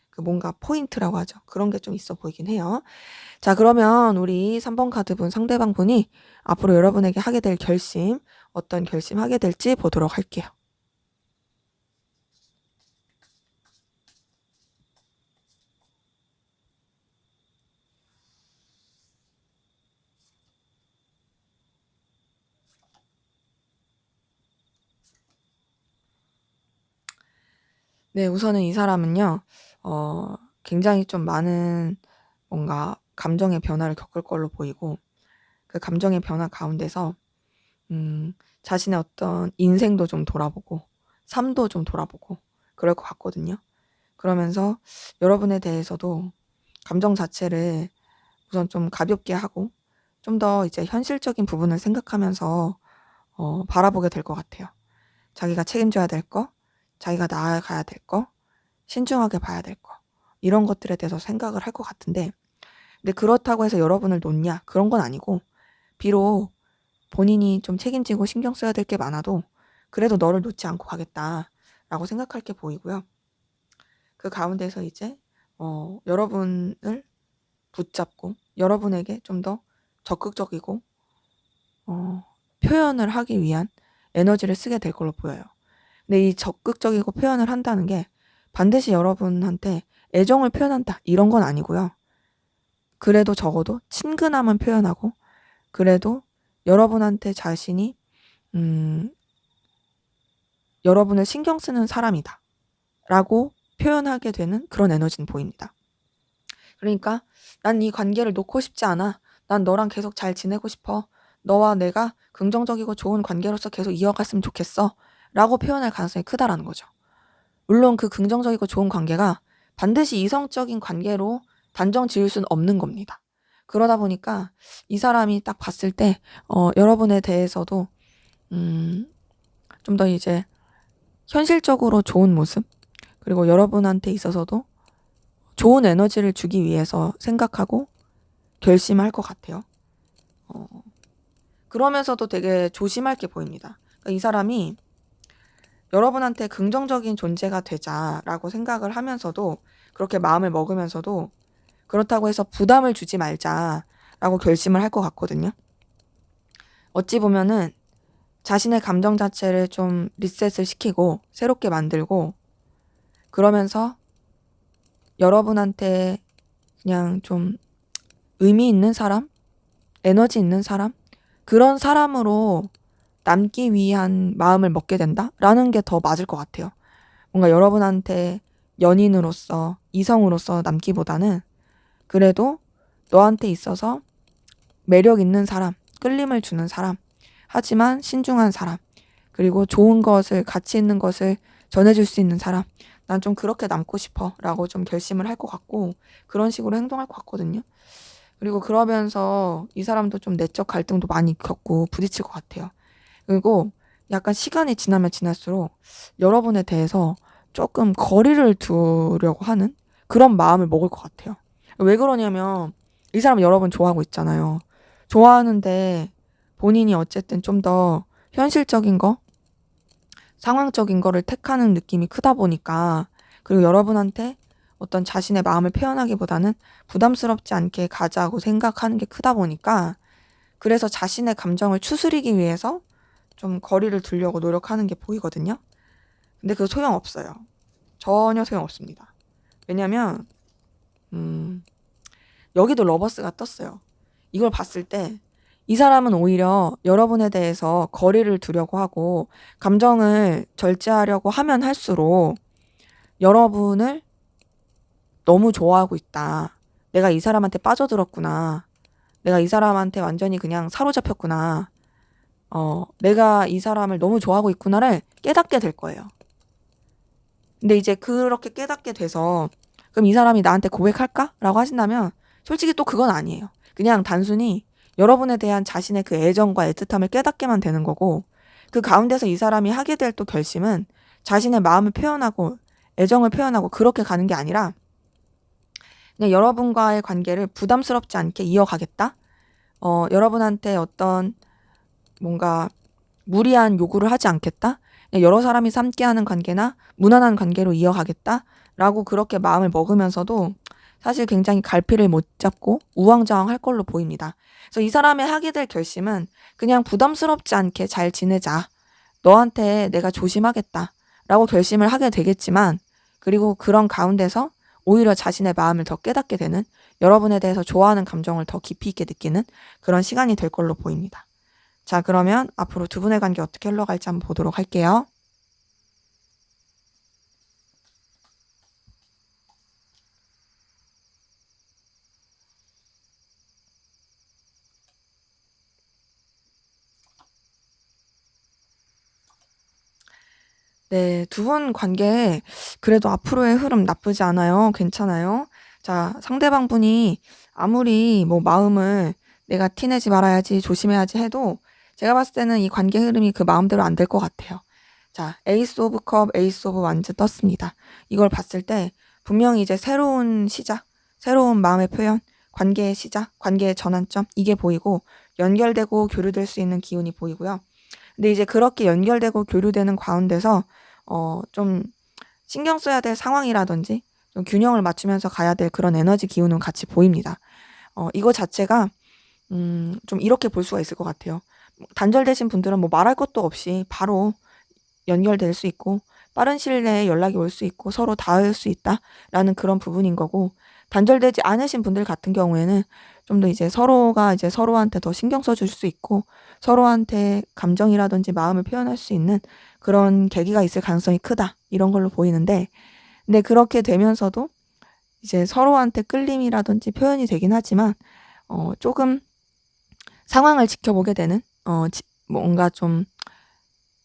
그 뭔가 포인트라고 하죠. 그런 게 좀 있어 보이긴 해요. 자, 그러면 우리 3번 카드분 상대방 분이 앞으로 여러분에게 하게 될 결심, 어떤 결심하게 될지 보도록 할게요. 네, 우선은 이 사람은요, 굉장히 좀 많은 뭔가 감정의 변화를 겪을 걸로 보이고, 그 감정의 변화 가운데서, 자신의 어떤 인생도 좀 돌아보고, 삶도 좀 돌아보고, 그럴 것 같거든요. 그러면서 여러분에 대해서도 감정 자체를 우선 좀 가볍게 하고, 좀 더 이제 현실적인 부분을 생각하면서, 바라보게 될 것 같아요. 자기가 책임져야 될 거, 자기가 나아가야 될 거, 신중하게 봐야 될 거, 이런 것들에 대해서 생각을 할 것 같은데, 근데 그렇다고 해서 여러분을 놓냐? 그런 건 아니고, 비록 본인이 좀 책임지고 신경 써야 될 게 많아도, 그래도 너를 놓지 않고 가겠다라고 생각할 게 보이고요. 그 가운데서 이제, 여러분을 붙잡고, 여러분에게 좀 더 적극적이고, 표현을 하기 위한 에너지를 쓰게 될 걸로 보여요. 근데 이 적극적이고 표현을 한다는 게 반드시 여러분한테 애정을 표현한다 이런 건 아니고요. 그래도 적어도 친근함은 표현하고 그래도 여러분한테 자신이 여러분을 신경 쓰는 사람이다 라고 표현하게 되는 그런 에너지는 보입니다. 그러니까 난 이 관계를 놓고 싶지 않아. 난 너랑 계속 잘 지내고 싶어. 너와 내가 긍정적이고 좋은 관계로서 계속 이어갔으면 좋겠어 라고 표현할 가능성이 크다라는 거죠. 물론 그 긍정적이고 좋은 관계가 반드시 이성적인 관계로 단정 지을 수는 없는 겁니다. 그러다 보니까 이 사람이 딱 봤을 때 여러분에 대해서도 좀 더 이제 현실적으로 좋은 모습 그리고 여러분한테 있어서도 좋은 에너지를 주기 위해서 생각하고 결심할 것 같아요. 그러면서도 되게 조심할 게 보입니다. 그러니까 이 사람이 여러분한테 긍정적인 존재가 되자라고 생각을 하면서도, 그렇게 마음을 먹으면서도 그렇다고 해서 부담을 주지 말자라고 결심을 할 것 같거든요. 어찌 보면은 자신의 감정 자체를 좀 리셋을 시키고 새롭게 만들고, 그러면서 여러분한테 그냥 좀 의미 있는 사람, 에너지 있는 사람, 그런 사람으로 남기 위한 마음을 먹게 된다라는 게 더 맞을 것 같아요. 뭔가 여러분한테 연인으로서, 이성으로서 남기보다는 그래도 너한테 있어서 매력 있는 사람, 끌림을 주는 사람, 하지만 신중한 사람, 그리고 좋은 것을, 가치 있는 것을 전해줄 수 있는 사람, 난 좀 그렇게 남고 싶어 라고 좀 결심을 할 것 같고, 그런 식으로 행동할 것 같거든요. 그리고 그러면서 이 사람도 좀 내적 갈등도 많이 겪고 부딪힐 것 같아요. 그리고 약간 시간이 지나면 지날수록 여러분에 대해서 조금 거리를 두려고 하는 그런 마음을 먹을 것 같아요. 왜 그러냐면 이 사람 여러분 좋아하고 있잖아요. 좋아하는데 본인이 어쨌든 좀 더 현실적인 거, 상황적인 거를 택하는 느낌이 크다 보니까, 그리고 여러분한테 어떤 자신의 마음을 표현하기보다는 부담스럽지 않게 가자고 생각하는 게 크다 보니까, 그래서 자신의 감정을 추스리기 위해서 좀 거리를 두려고 노력하는 게 보이거든요. 근데 그거 소용없어요. 전혀 소용없습니다. 왜냐면 여기도 러버스가 떴어요. 이걸 봤을 때 이 사람은 오히려 여러분에 대해서 거리를 두려고 하고 감정을 절제하려고 하면 할수록 여러분을 너무 좋아하고 있다. 내가 이 사람한테 빠져들었구나. 내가 이 사람한테 완전히 그냥 사로잡혔구나. 내가 이 사람을 너무 좋아하고 있구나를 깨닫게 될 거예요. 근데 이제 그렇게 깨닫게 돼서 그럼 이 사람이 나한테 고백할까? 라고 하신다면 솔직히 또 그건 아니에요. 그냥 단순히 여러분에 대한 자신의 그 애정과 애틋함을 깨닫게만 되는 거고, 그 가운데서 이 사람이 하게 될 또 결심은 자신의 마음을 표현하고 애정을 표현하고 그렇게 가는 게 아니라 그냥 여러분과의 관계를 부담스럽지 않게 이어가겠다? 여러분한테 어떤 뭔가 무리한 요구를 하지 않겠다? 그냥 여러 사람이 함께하는 관계나 무난한 관계로 이어가겠다라고 그렇게 마음을 먹으면서도 사실 굉장히 갈피를 못 잡고 우왕좌왕할 걸로 보입니다. 그래서 이 사람의 하게 될 결심은 그냥 부담스럽지 않게 잘 지내자. 너한테 내가 조심하겠다. 라고 결심을 하게 되겠지만, 그리고 그런 가운데서 오히려 자신의 마음을 더 깨닫게 되는, 여러분에 대해서 좋아하는 감정을 더 깊이 있게 느끼는 그런 시간이 될 걸로 보입니다. 자, 그러면 앞으로 두 분의 관계 어떻게 흘러갈지 한번 보도록 할게요. 네, 두 분 관계 그래도 앞으로의 흐름 나쁘지 않아요. 괜찮아요. 자, 상대방 분이 아무리 뭐 마음을 내가 티내지 말아야지, 조심해야지 해도 제가 봤을 때는 이 관계 흐름이 그 마음대로 안 될 것 같아요. 자, 에이스 오브 컵, 에이스 오브 완즈 떴습니다. 이걸 봤을 때 분명히 이제 새로운 시작, 새로운 마음의 표현, 관계의 시작, 관계의 전환점, 이게 보이고 연결되고 교류될 수 있는 기운이 보이고요. 근데 이제 그렇게 연결되고 교류되는 가운데서 좀 신경 써야 될 상황이라든지 좀 균형을 맞추면서 가야 될 그런 에너지 기운은 같이 보입니다. 이거 자체가 좀 이렇게 볼 수가 있을 것 같아요. 단절되신 분들은 뭐 말할 것도 없이 바로 연결될 수 있고 빠른 시일 내에 연락이 올 수 있고 서로 닿을 수 있다라는 그런 부분인 거고, 단절되지 않으신 분들 같은 경우에는 좀 더 이제 서로가 이제 서로한테 더 신경 써줄 수 있고 서로한테 감정이라든지 마음을 표현할 수 있는 그런 계기가 있을 가능성이 크다, 이런 걸로 보이는데, 근데 그렇게 되면서도 이제 서로한테 끌림이라든지 표현이 되긴 하지만 조금 상황을 지켜보게 되는, 뭔가 좀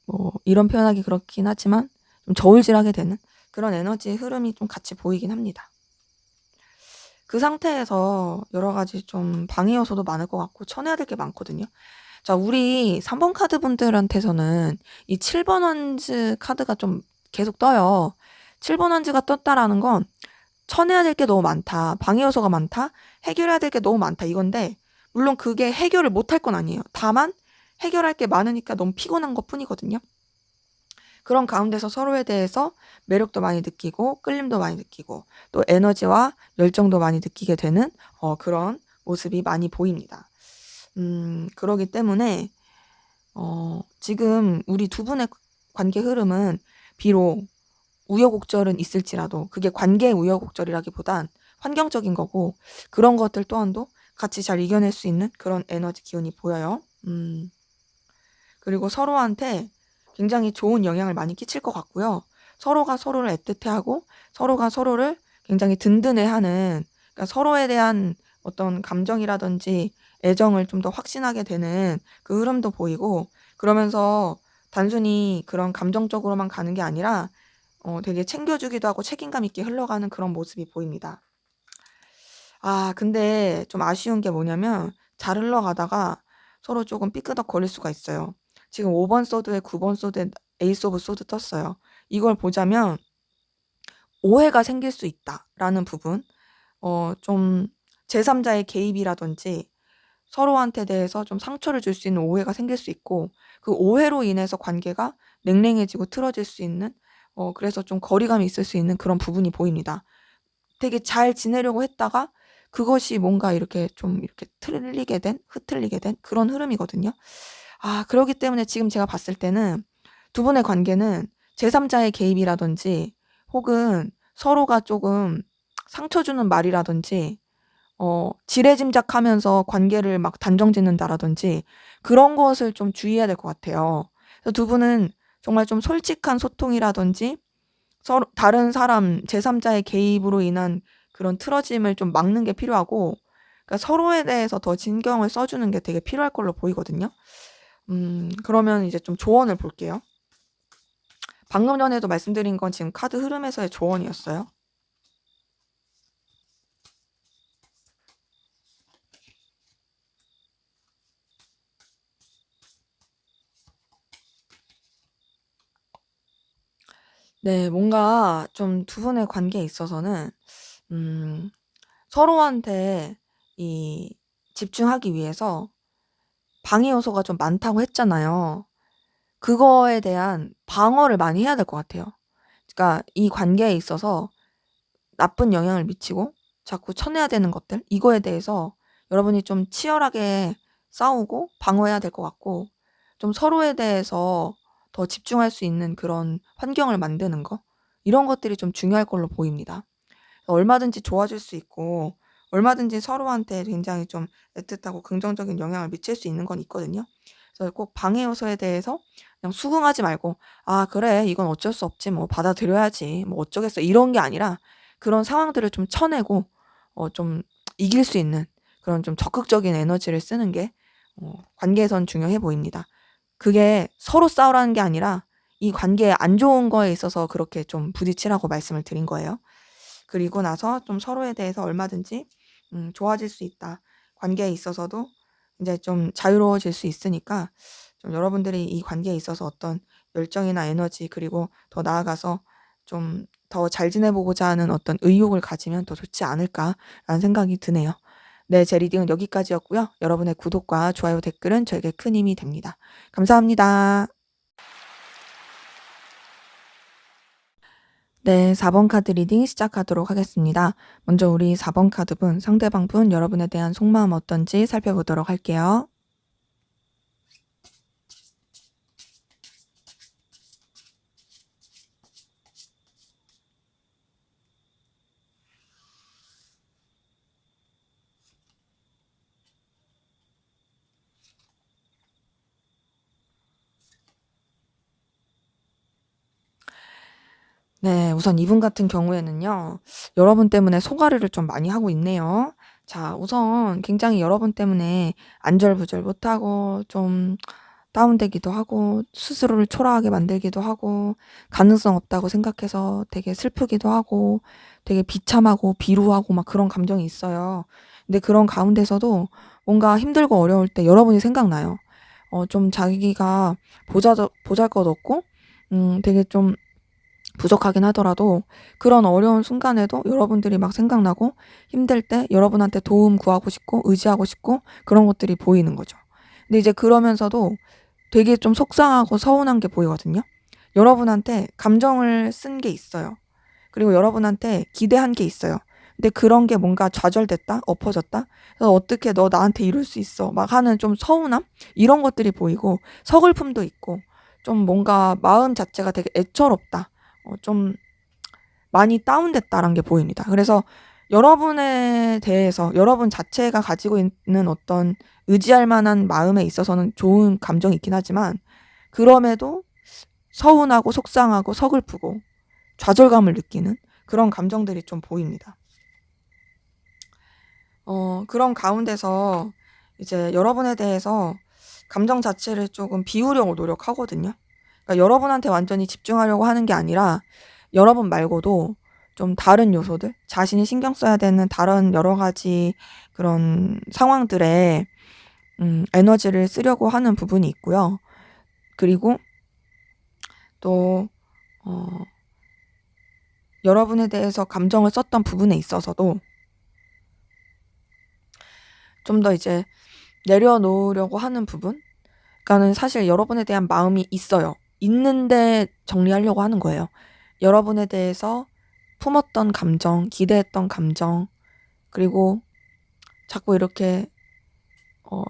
뭐 이런 표현하기 그렇긴 하지만 좀 저울질하게 되는 그런 에너지 흐름이 좀 같이 보이긴 합니다. 그 상태에서 여러 가지 좀 방해 요소도 많을 것 같고 쳐내야 될 게 많거든요. 자, 우리 3번 카드 분들한테서는 이 7번 원즈 카드가 좀 계속 떠요. 7번 원즈가 떴다라는 건 쳐내야 될 게 너무 많다, 방해 요소가 많다, 해결해야 될 게 너무 많다, 이건데, 물론 그게 해결을 못할 건 아니에요. 다만 해결할 게 많으니까 너무 피곤한 것뿐이거든요. 그런 가운데서 서로에 대해서 매력도 많이 느끼고 끌림도 많이 느끼고 또 에너지와 열정도 많이 느끼게 되는 그런 모습이 많이 보입니다. 그러기 때문에 지금 우리 두 분의 관계 흐름은 비록 우여곡절은 있을지라도 그게 관계의 우여곡절이라기보단 환경적인 거고 그런 것들 또한도 같이 잘 이겨낼 수 있는 그런 에너지 기운이 보여요. 그리고 서로한테 굉장히 좋은 영향을 많이 끼칠 것 같고요. 서로가 서로를 애틋해하고 서로가 서로를 굉장히 든든해하는, 그러니까 서로에 대한 어떤 감정이라든지 애정을 좀 더 확신하게 되는 그 흐름도 보이고, 그러면서 단순히 그런 감정적으로만 가는 게 아니라 되게 챙겨주기도 하고 책임감 있게 흘러가는 그런 모습이 보입니다. 근데 좀 아쉬운 게 뭐냐면 잘 흘러가다가 서로 조금 삐끄덕 거릴 수가 있어요. 지금 5번 소드에 9번 소드에 에이스 오브 소드 떴어요. 이걸 보자면 오해가 생길 수 있다라는 부분, 좀 제3자의 개입이라든지 서로한테 대해서 좀 상처를 줄 수 있는 오해가 생길 수 있고, 그 오해로 인해서 관계가 냉랭해지고 틀어질 수 있는, 그래서 좀 거리감이 있을 수 있는 그런 부분이 보입니다. 되게 잘 지내려고 했다가 그것이 뭔가 이렇게 좀 이렇게 흐트리게 된 그런 흐름이거든요. 그러기 때문에 지금 제가 봤을 때는 두 분의 관계는 제3자의 개입이라든지 혹은 서로가 조금 상처 주는 말이라든지 지레짐작하면서 관계를 막 단정 짓는다라든지 그런 것을 좀 주의해야 될 것 같아요. 그래서 두 분은 정말 좀 솔직한 소통이라든지 서로 다른 사람 제3자의 개입으로 인한 그런 틀어짐을 좀 막는 게 필요하고, 그러니까 서로에 대해서 더 신경을 써주는 게 되게 필요할 걸로 보이거든요. 그러면 이제 좀 조언을 볼게요. 방금 전에도 말씀드린 건 지금 카드 흐름에서의 조언이었어요. 네, 뭔가 좀 두 분의 관계에 있어서는 서로한테 이 집중하기 위해서 방해 요소가 좀 많다고 했잖아요. 그거에 대한 방어를 많이 해야 될 것 같아요. 그러니까 이 관계에 있어서 나쁜 영향을 미치고 자꾸 쳐내야 되는 것들, 이거에 대해서 여러분이 좀 치열하게 싸우고 방어해야 될 것 같고, 좀 서로에 대해서 더 집중할 수 있는 그런 환경을 만드는 거, 이런 것들이 좀 중요할 걸로 보입니다. 얼마든지 좋아질 수 있고 얼마든지 서로한테 굉장히 좀 애틋하고 긍정적인 영향을 미칠 수 있는 건 있거든요. 그래서 꼭 방해 요소에 대해서 그냥 수긍하지 말고 그래 이건 어쩔 수 없지 뭐 받아들여야지 뭐 어쩌겠어 이런 게 아니라 그런 상황들을 좀 쳐내고 좀 이길 수 있는 그런 좀 적극적인 에너지를 쓰는 게 관계에선 중요해 보입니다. 그게 서로 싸우라는 게 아니라 이 관계에 안 좋은 거에 있어서 그렇게 좀 부딪히라고 말씀을 드린 거예요. 그리고 나서 좀 서로에 대해서 얼마든지 좋아질 수 있다. 관계에 있어서도 이제 좀 자유로워질 수 있으니까 좀 여러분들이 이 관계에 있어서 어떤 열정이나 에너지 그리고 더 나아가서 좀 더 잘 지내보고자 하는 어떤 의욕을 가지면 더 좋지 않을까라는 생각이 드네요. 네, 제 리딩은 여기까지였고요. 여러분의 구독과 좋아요, 댓글은 저에게 큰 힘이 됩니다. 감사합니다. 네, 4번 카드 리딩 시작하도록 하겠습니다. 먼저 우리 4번 카드분, 상대방 분 여러분에 대한 속마음 어떤지 살펴보도록 할게요. 네, 우선 이분 같은 경우에는요, 여러분 때문에 소가리를 좀 많이 하고 있네요. 자, 우선 굉장히 여러분 때문에 안절부절 못하고 좀 다운되기도 하고 스스로를 초라하게 만들기도 하고 가능성 없다고 생각해서 되게 슬프기도 하고 되게 비참하고 비루하고 막 그런 감정이 있어요. 근데 그런 가운데서도 뭔가 힘들고 어려울 때 여러분이 생각나요. 좀 자기가 보잘것없고 되게 좀 부족하긴 하더라도 그런 어려운 순간에도 여러분들이 막 생각나고 힘들 때 여러분한테 도움 구하고 싶고 의지하고 싶고 그런 것들이 보이는 거죠. 근데 이제 그러면서도 되게 좀 속상하고 서운한 게 보이거든요. 여러분한테 감정을 쓴 게 있어요. 그리고 여러분한테 기대한 게 있어요. 근데 그런 게 뭔가 좌절됐다? 엎어졌다? 그래서 어떻게 너 나한테 이럴 수 있어? 막 하는 좀 서운함? 이런 것들이 보이고 서글픔도 있고 좀 뭔가 마음 자체가 되게 애처롭다. 좀 많이 다운됐다라는 게 보입니다. 그래서 여러분에 대해서 여러분 자체가 가지고 있는 어떤 의지할 만한 마음에 있어서는 좋은 감정이 있긴 하지만 그럼에도 서운하고 속상하고 서글프고 좌절감을 느끼는 그런 감정들이 좀 보입니다. 그런 가운데서 이제 여러분에 대해서 감정 자체를 조금 비우려고 노력하거든요. 그러니까 여러분한테 완전히 집중하려고 하는 게 아니라 여러분 말고도 좀 다른 요소들, 자신이 신경 써야 되는 다른 여러 가지 그런 상황들에 에너지를 쓰려고 하는 부분이 있고요. 그리고 또 여러분에 대해서 감정을 썼던 부분에 있어서도 좀 더 이제 내려놓으려고 하는 부분? 그러니까는 사실 여러분에 대한 마음이 있어요. 있는데 정리하려고 하는 거예요. 여러분에 대해서 품었던 감정, 기대했던 감정, 그리고 자꾸 이렇게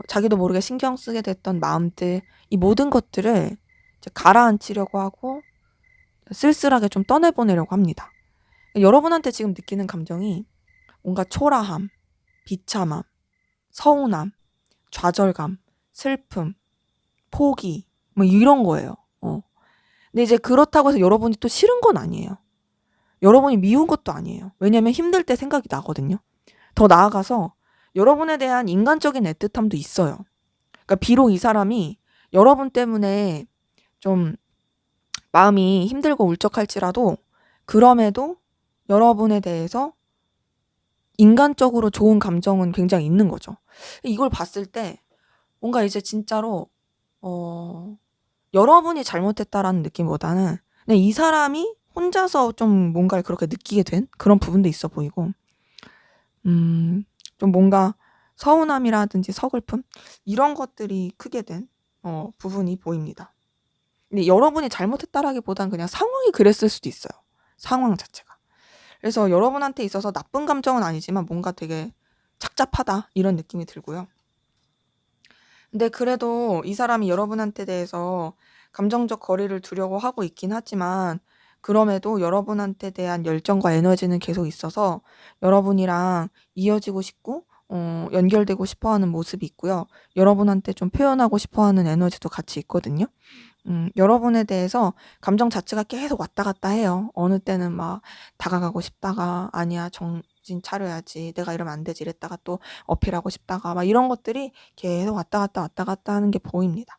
자기도 모르게 신경 쓰게 됐던 마음들, 이 모든 것들을 이제 가라앉히려고 하고 쓸쓸하게 좀 떠내보내려고 합니다. 여러분한테 지금 느끼는 감정이 뭔가 초라함, 비참함, 서운함, 좌절감, 슬픔, 포기, 뭐 이런 거예요. 근데 이제 그렇다고 해서 여러분이 또 싫은 건 아니에요. 여러분이 미운 것도 아니에요. 왜냐면 힘들 때 생각이 나거든요. 더 나아가서 여러분에 대한 인간적인 애틋함도 있어요. 그러니까 비록 이 사람이 여러분 때문에 좀 마음이 힘들고 울적할지라도 그럼에도 여러분에 대해서 인간적으로 좋은 감정은 굉장히 있는 거죠. 이걸 봤을 때 뭔가 이제 진짜로 여러분이 잘못했다라는 느낌보다는 그냥 이 사람이 혼자서 좀 뭔가를 그렇게 느끼게 된 그런 부분도 있어 보이고 좀 뭔가 서운함이라든지 서글픔 이런 것들이 크게 된 부분이 보입니다. 근데 여러분이 잘못했다라기보단 그냥 상황이 그랬을 수도 있어요. 상황 자체가. 그래서 여러분한테 있어서 나쁜 감정은 아니지만 뭔가 되게 착잡하다 이런 느낌이 들고요. 근데 그래도 이 사람이 여러분한테 대해서 감정적 거리를 두려고 하고 있긴 하지만 그럼에도 여러분한테 대한 열정과 에너지는 계속 있어서 여러분이랑 이어지고 싶고 연결되고 싶어하는 모습이 있고요. 여러분한테 좀 표현하고 싶어하는 에너지도 같이 있거든요. 여러분에 대해서 감정 자체가 계속 왔다 갔다 해요. 어느 때는 막 다가가고 싶다가 아니야 정신 차려야지 내가 이러면 안 되지 이랬다가 또 어필하고 싶다가 막 이런 것들이 계속 왔다 갔다 하는 게 보입니다.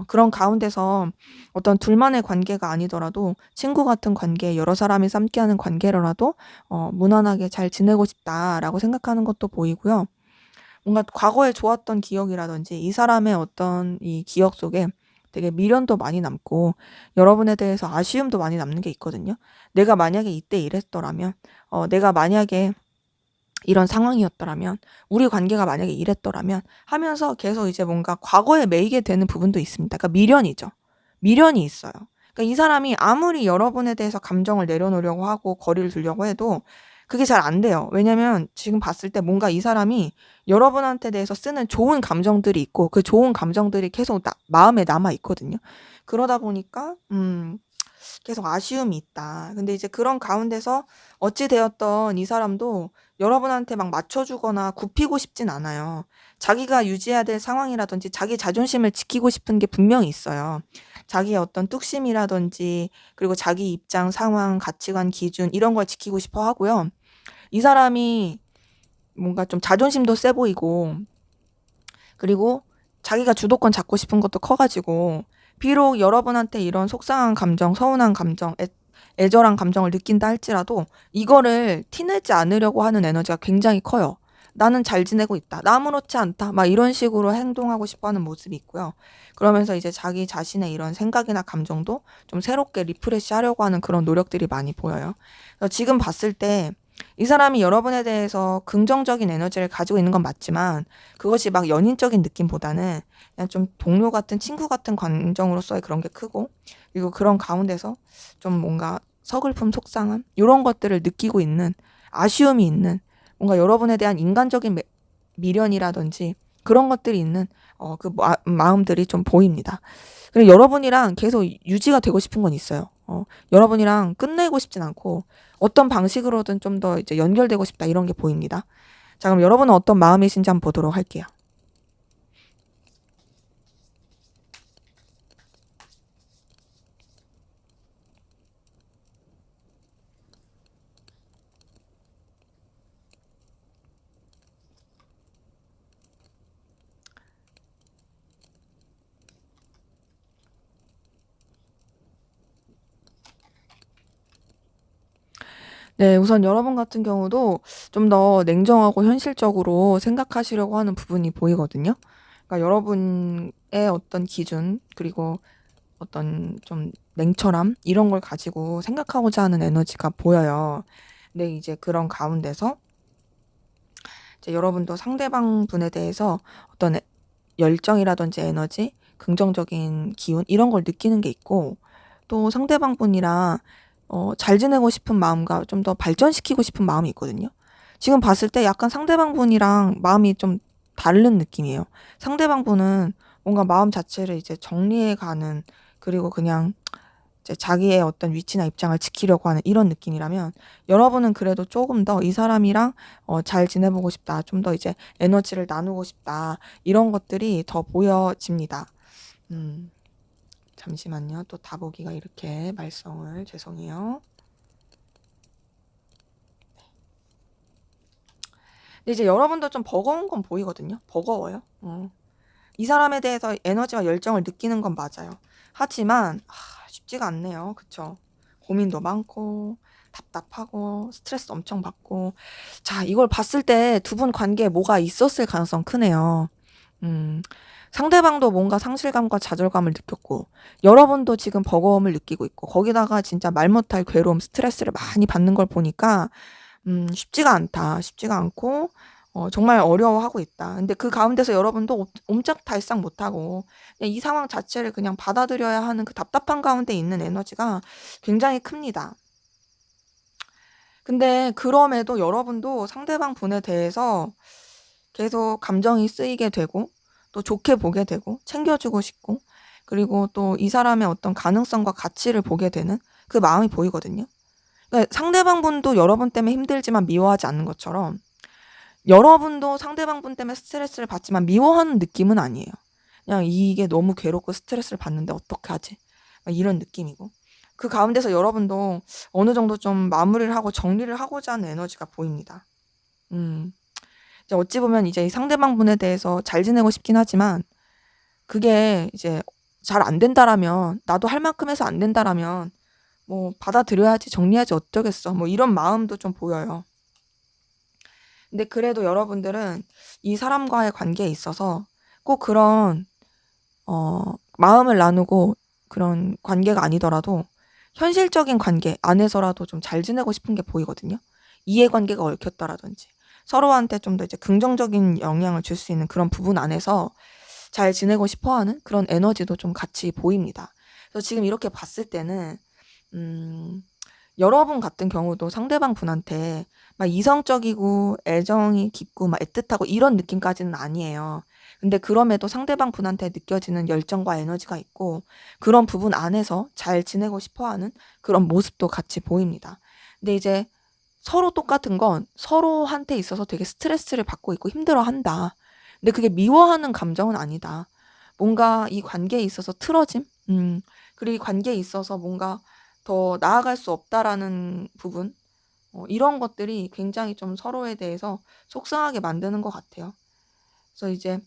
그런 가운데서 어떤 둘만의 관계가 아니더라도 친구 같은 관계, 여러 사람이 함께하는 관계로라도 무난하게 잘 지내고 싶다라고 생각하는 것도 보이고요. 뭔가 과거에 좋았던 기억이라든지 이 사람의 어떤 이 기억 속에 되게 미련도 많이 남고 여러분에 대해서 아쉬움도 많이 남는 게 있거든요. 내가 만약에 이때 이랬더라면, 내가 만약에 이런 상황이었더라면, 우리 관계가 만약에 이랬더라면 하면서 계속 이제 뭔가 과거에 매이게 되는 부분도 있습니다. 그러니까 미련이죠. 미련이 있어요. 그러니까 이 사람이 아무리 여러분에 대해서 감정을 내려놓으려고 하고 거리를 두려고 해도 그게 잘 안 돼요. 왜냐면 지금 봤을 때 뭔가 이 사람이 여러분한테 대해서 쓰는 좋은 감정들이 있고 그 좋은 감정들이 계속 마음에 남아 있거든요. 그러다 보니까 계속 아쉬움이 있다. 근데 이제 그런 가운데서 어찌 되었던 이 사람도 여러분한테 막 맞춰주거나 굽히고 싶진 않아요. 자기가 유지해야 될 상황이라든지 자기 자존심을 지키고 싶은 게 분명히 있어요. 자기의 어떤 뚝심이라든지 그리고 자기 입장, 상황, 가치관, 기준 이런 걸 지키고 싶어 하고요. 이 사람이 뭔가 좀 자존심도 세 보이고 그리고 자기가 주도권 잡고 싶은 것도 커가지고 비록 여러분한테 이런 속상한 감정, 서운한 감정, 애절한 감정을 느낀다 할지라도 이거를 티내지 않으려고 하는 에너지가 굉장히 커요. 나는 잘 지내고 있다. 나 아무렇지 않다. 막 이런 식으로 행동하고 싶어 하는 모습이 있고요. 그러면서 이제 자기 자신의 이런 생각이나 감정도 좀 새롭게 리프레시 하려고 하는 그런 노력들이 많이 보여요. 그래서 지금 봤을 때 이 사람이 여러분에 대해서 긍정적인 에너지를 가지고 있는 건 맞지만 그것이 막 연인적인 느낌보다는 그냥 좀 동료 같은 친구 같은 감정으로서의 그런 게 크고, 그리고 그런 가운데서 좀 뭔가 서글픔, 속상함 이런 것들을 느끼고 있는, 아쉬움이 있는, 뭔가 여러분에 대한 인간적인 미련이라든지 그런 것들이 있는 그 마음들이 좀 보입니다. 그리고 여러분이랑 계속 유지가 되고 싶은 건 있어요. 여러분이랑 끝내고 싶진 않고 어떤 방식으로든 좀 더 이제 연결되고 싶다, 이런 게 보입니다. 자, 그럼 여러분은 어떤 마음이신지 한번 보도록 할게요. 네, 우선 여러분 같은 경우도 좀 더 냉정하고 현실적으로 생각하시려고 하는 부분이 보이거든요. 그러니까 여러분의 어떤 기준, 그리고 어떤 좀 냉철함 이런 걸 가지고 생각하고자 하는 에너지가 보여요. 근데 이제 그런 가운데서 이제 여러분도 상대방 분에 대해서 어떤 열정이라든지 에너지, 긍정적인 기운 이런 걸 느끼는 게 있고, 또 상대방 분이랑 잘 지내고 싶은 마음과 좀 더 발전시키고 싶은 마음이 있거든요. 지금 봤을 때 약간 상대방 분이랑 마음이 좀 다른 느낌이에요. 상대방 분은 뭔가 마음 자체를 이제 정리해 가는, 그리고 그냥 이제 자기의 어떤 위치나 입장을 지키려고 하는 이런 느낌이라면, 여러분은 그래도 조금 더 이 사람이랑 잘 지내보고 싶다, 좀 더 이제 에너지를 나누고 싶다, 이런 것들이 더 보여집니다. 음, 잠시만요. 또 다보기가 이렇게 말썽을, 죄송해요. 근데 이제 여러분도 좀 버거운 건 보이거든요. 버거워요. 이 사람에 대해서 에너지와 열정을 느끼는 건 맞아요. 하지만 쉽지가 않네요. 그쵸? 고민도 많고 답답하고 스트레스 엄청 받고. 자, 이걸 봤을 때 두 분 관계에 뭐가 있었을 가능성 크네요. 음, 상대방도 뭔가 상실감과 좌절감을 느꼈고, 여러분도 지금 버거움을 느끼고 있고, 거기다가 진짜 말 못할 괴로움, 스트레스를 많이 받는 걸 보니까 쉽지가 않다. 쉽지가 않고 정말 어려워하고 있다. 근데 그 가운데서 여러분도 옴짝달싹 못하고 그냥 이 상황 자체를 그냥 받아들여야 하는 그 답답한 가운데 있는 에너지가 굉장히 큽니다. 근데 그럼에도 여러분도 상대방 분에 대해서 계속 감정이 쓰이게 되고, 또 좋게 보게 되고, 챙겨주고 싶고, 그리고 또 이 사람의 어떤 가능성과 가치를 보게 되는 그 마음이 보이거든요. 그러니까 상대방 분도 여러분 때문에 힘들지만 미워하지 않는 것처럼, 여러분도 상대방 분 때문에 스트레스를 받지만 미워하는 느낌은 아니에요. 그냥 이게 너무 괴롭고 스트레스를 받는데 어떡하지? 이런 느낌이고. 그 가운데서 여러분도 어느 정도 좀 마무리를 하고 정리를 하고자 하는 에너지가 보입니다. 음. 이제 어찌 보면 이제 이 상대방 분에 대해서 잘 지내고 싶긴 하지만, 그게 이제 잘 안 된다라면, 나도 할 만큼 해서 안 된다라면 뭐 받아들여야지, 정리하지, 어쩌겠어. 뭐 이런 마음도 좀 보여요. 근데 그래도 여러분들은 이 사람과의 관계에 있어서 꼭 그런 마음을 나누고 그런 관계가 아니더라도 현실적인 관계 안에서라도 좀 잘 지내고 싶은 게 보이거든요. 이해관계가 얽혔다라든지 서로한테 좀 더 이제 긍정적인 영향을 줄 수 있는 그런 부분 안에서 잘 지내고 싶어 하는 그런 에너지도 좀 같이 보입니다. 그래서 지금 이렇게 봤을 때는 음, 여러분 같은 경우도 상대방 분한테 막 이성적이고 애정이 깊고 막 애틋하고 이런 느낌까지는 아니에요. 근데 그럼에도 상대방 분한테 느껴지는 열정과 에너지가 있고, 그런 부분 안에서 잘 지내고 싶어 하는 그런 모습도 같이 보입니다. 근데 이제 서로 똑같은 건 서로한테 있어서 되게 스트레스를 받고 있고 힘들어 한다. 근데 그게 미워하는 감정은 아니다. 뭔가 이 관계에 있어서 틀어짐? 그리고 이 관계에 있어서 뭔가 더 나아갈 수 없다라는 부분? 이런 것들이 굉장히 좀 서로에 대해서 속상하게 만드는 것 같아요. 그래서 이제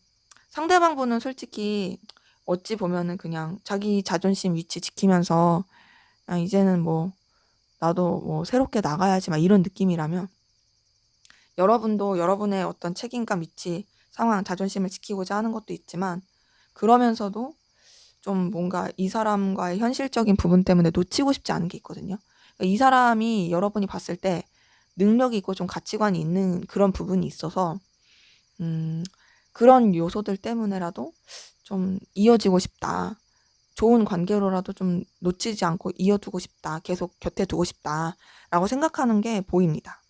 상대방 분은 솔직히 어찌 보면은 그냥 자기 자존심 위치 지키면서 이제는 뭐 나도 뭐 새롭게 나가야지 막 이런 느낌이라면, 여러분도 여러분의 어떤 책임감 위치, 상황, 자존심을 지키고자 하는 것도 있지만, 그러면서도 좀 뭔가 이 사람과의 현실적인 부분 때문에 놓치고 싶지 않은 게 있거든요. 그러니까 이 사람이 여러분이 봤을 때 능력이 있고 좀 가치관이 있는 그런 부분이 있어서 그런 요소들 때문에라도 좀 이어지고 싶다. 좋은 관계로라도 좀 놓치지 않고 이어두고 싶다. 계속 곁에 두고 싶다라고 생각하는 게 보입니다.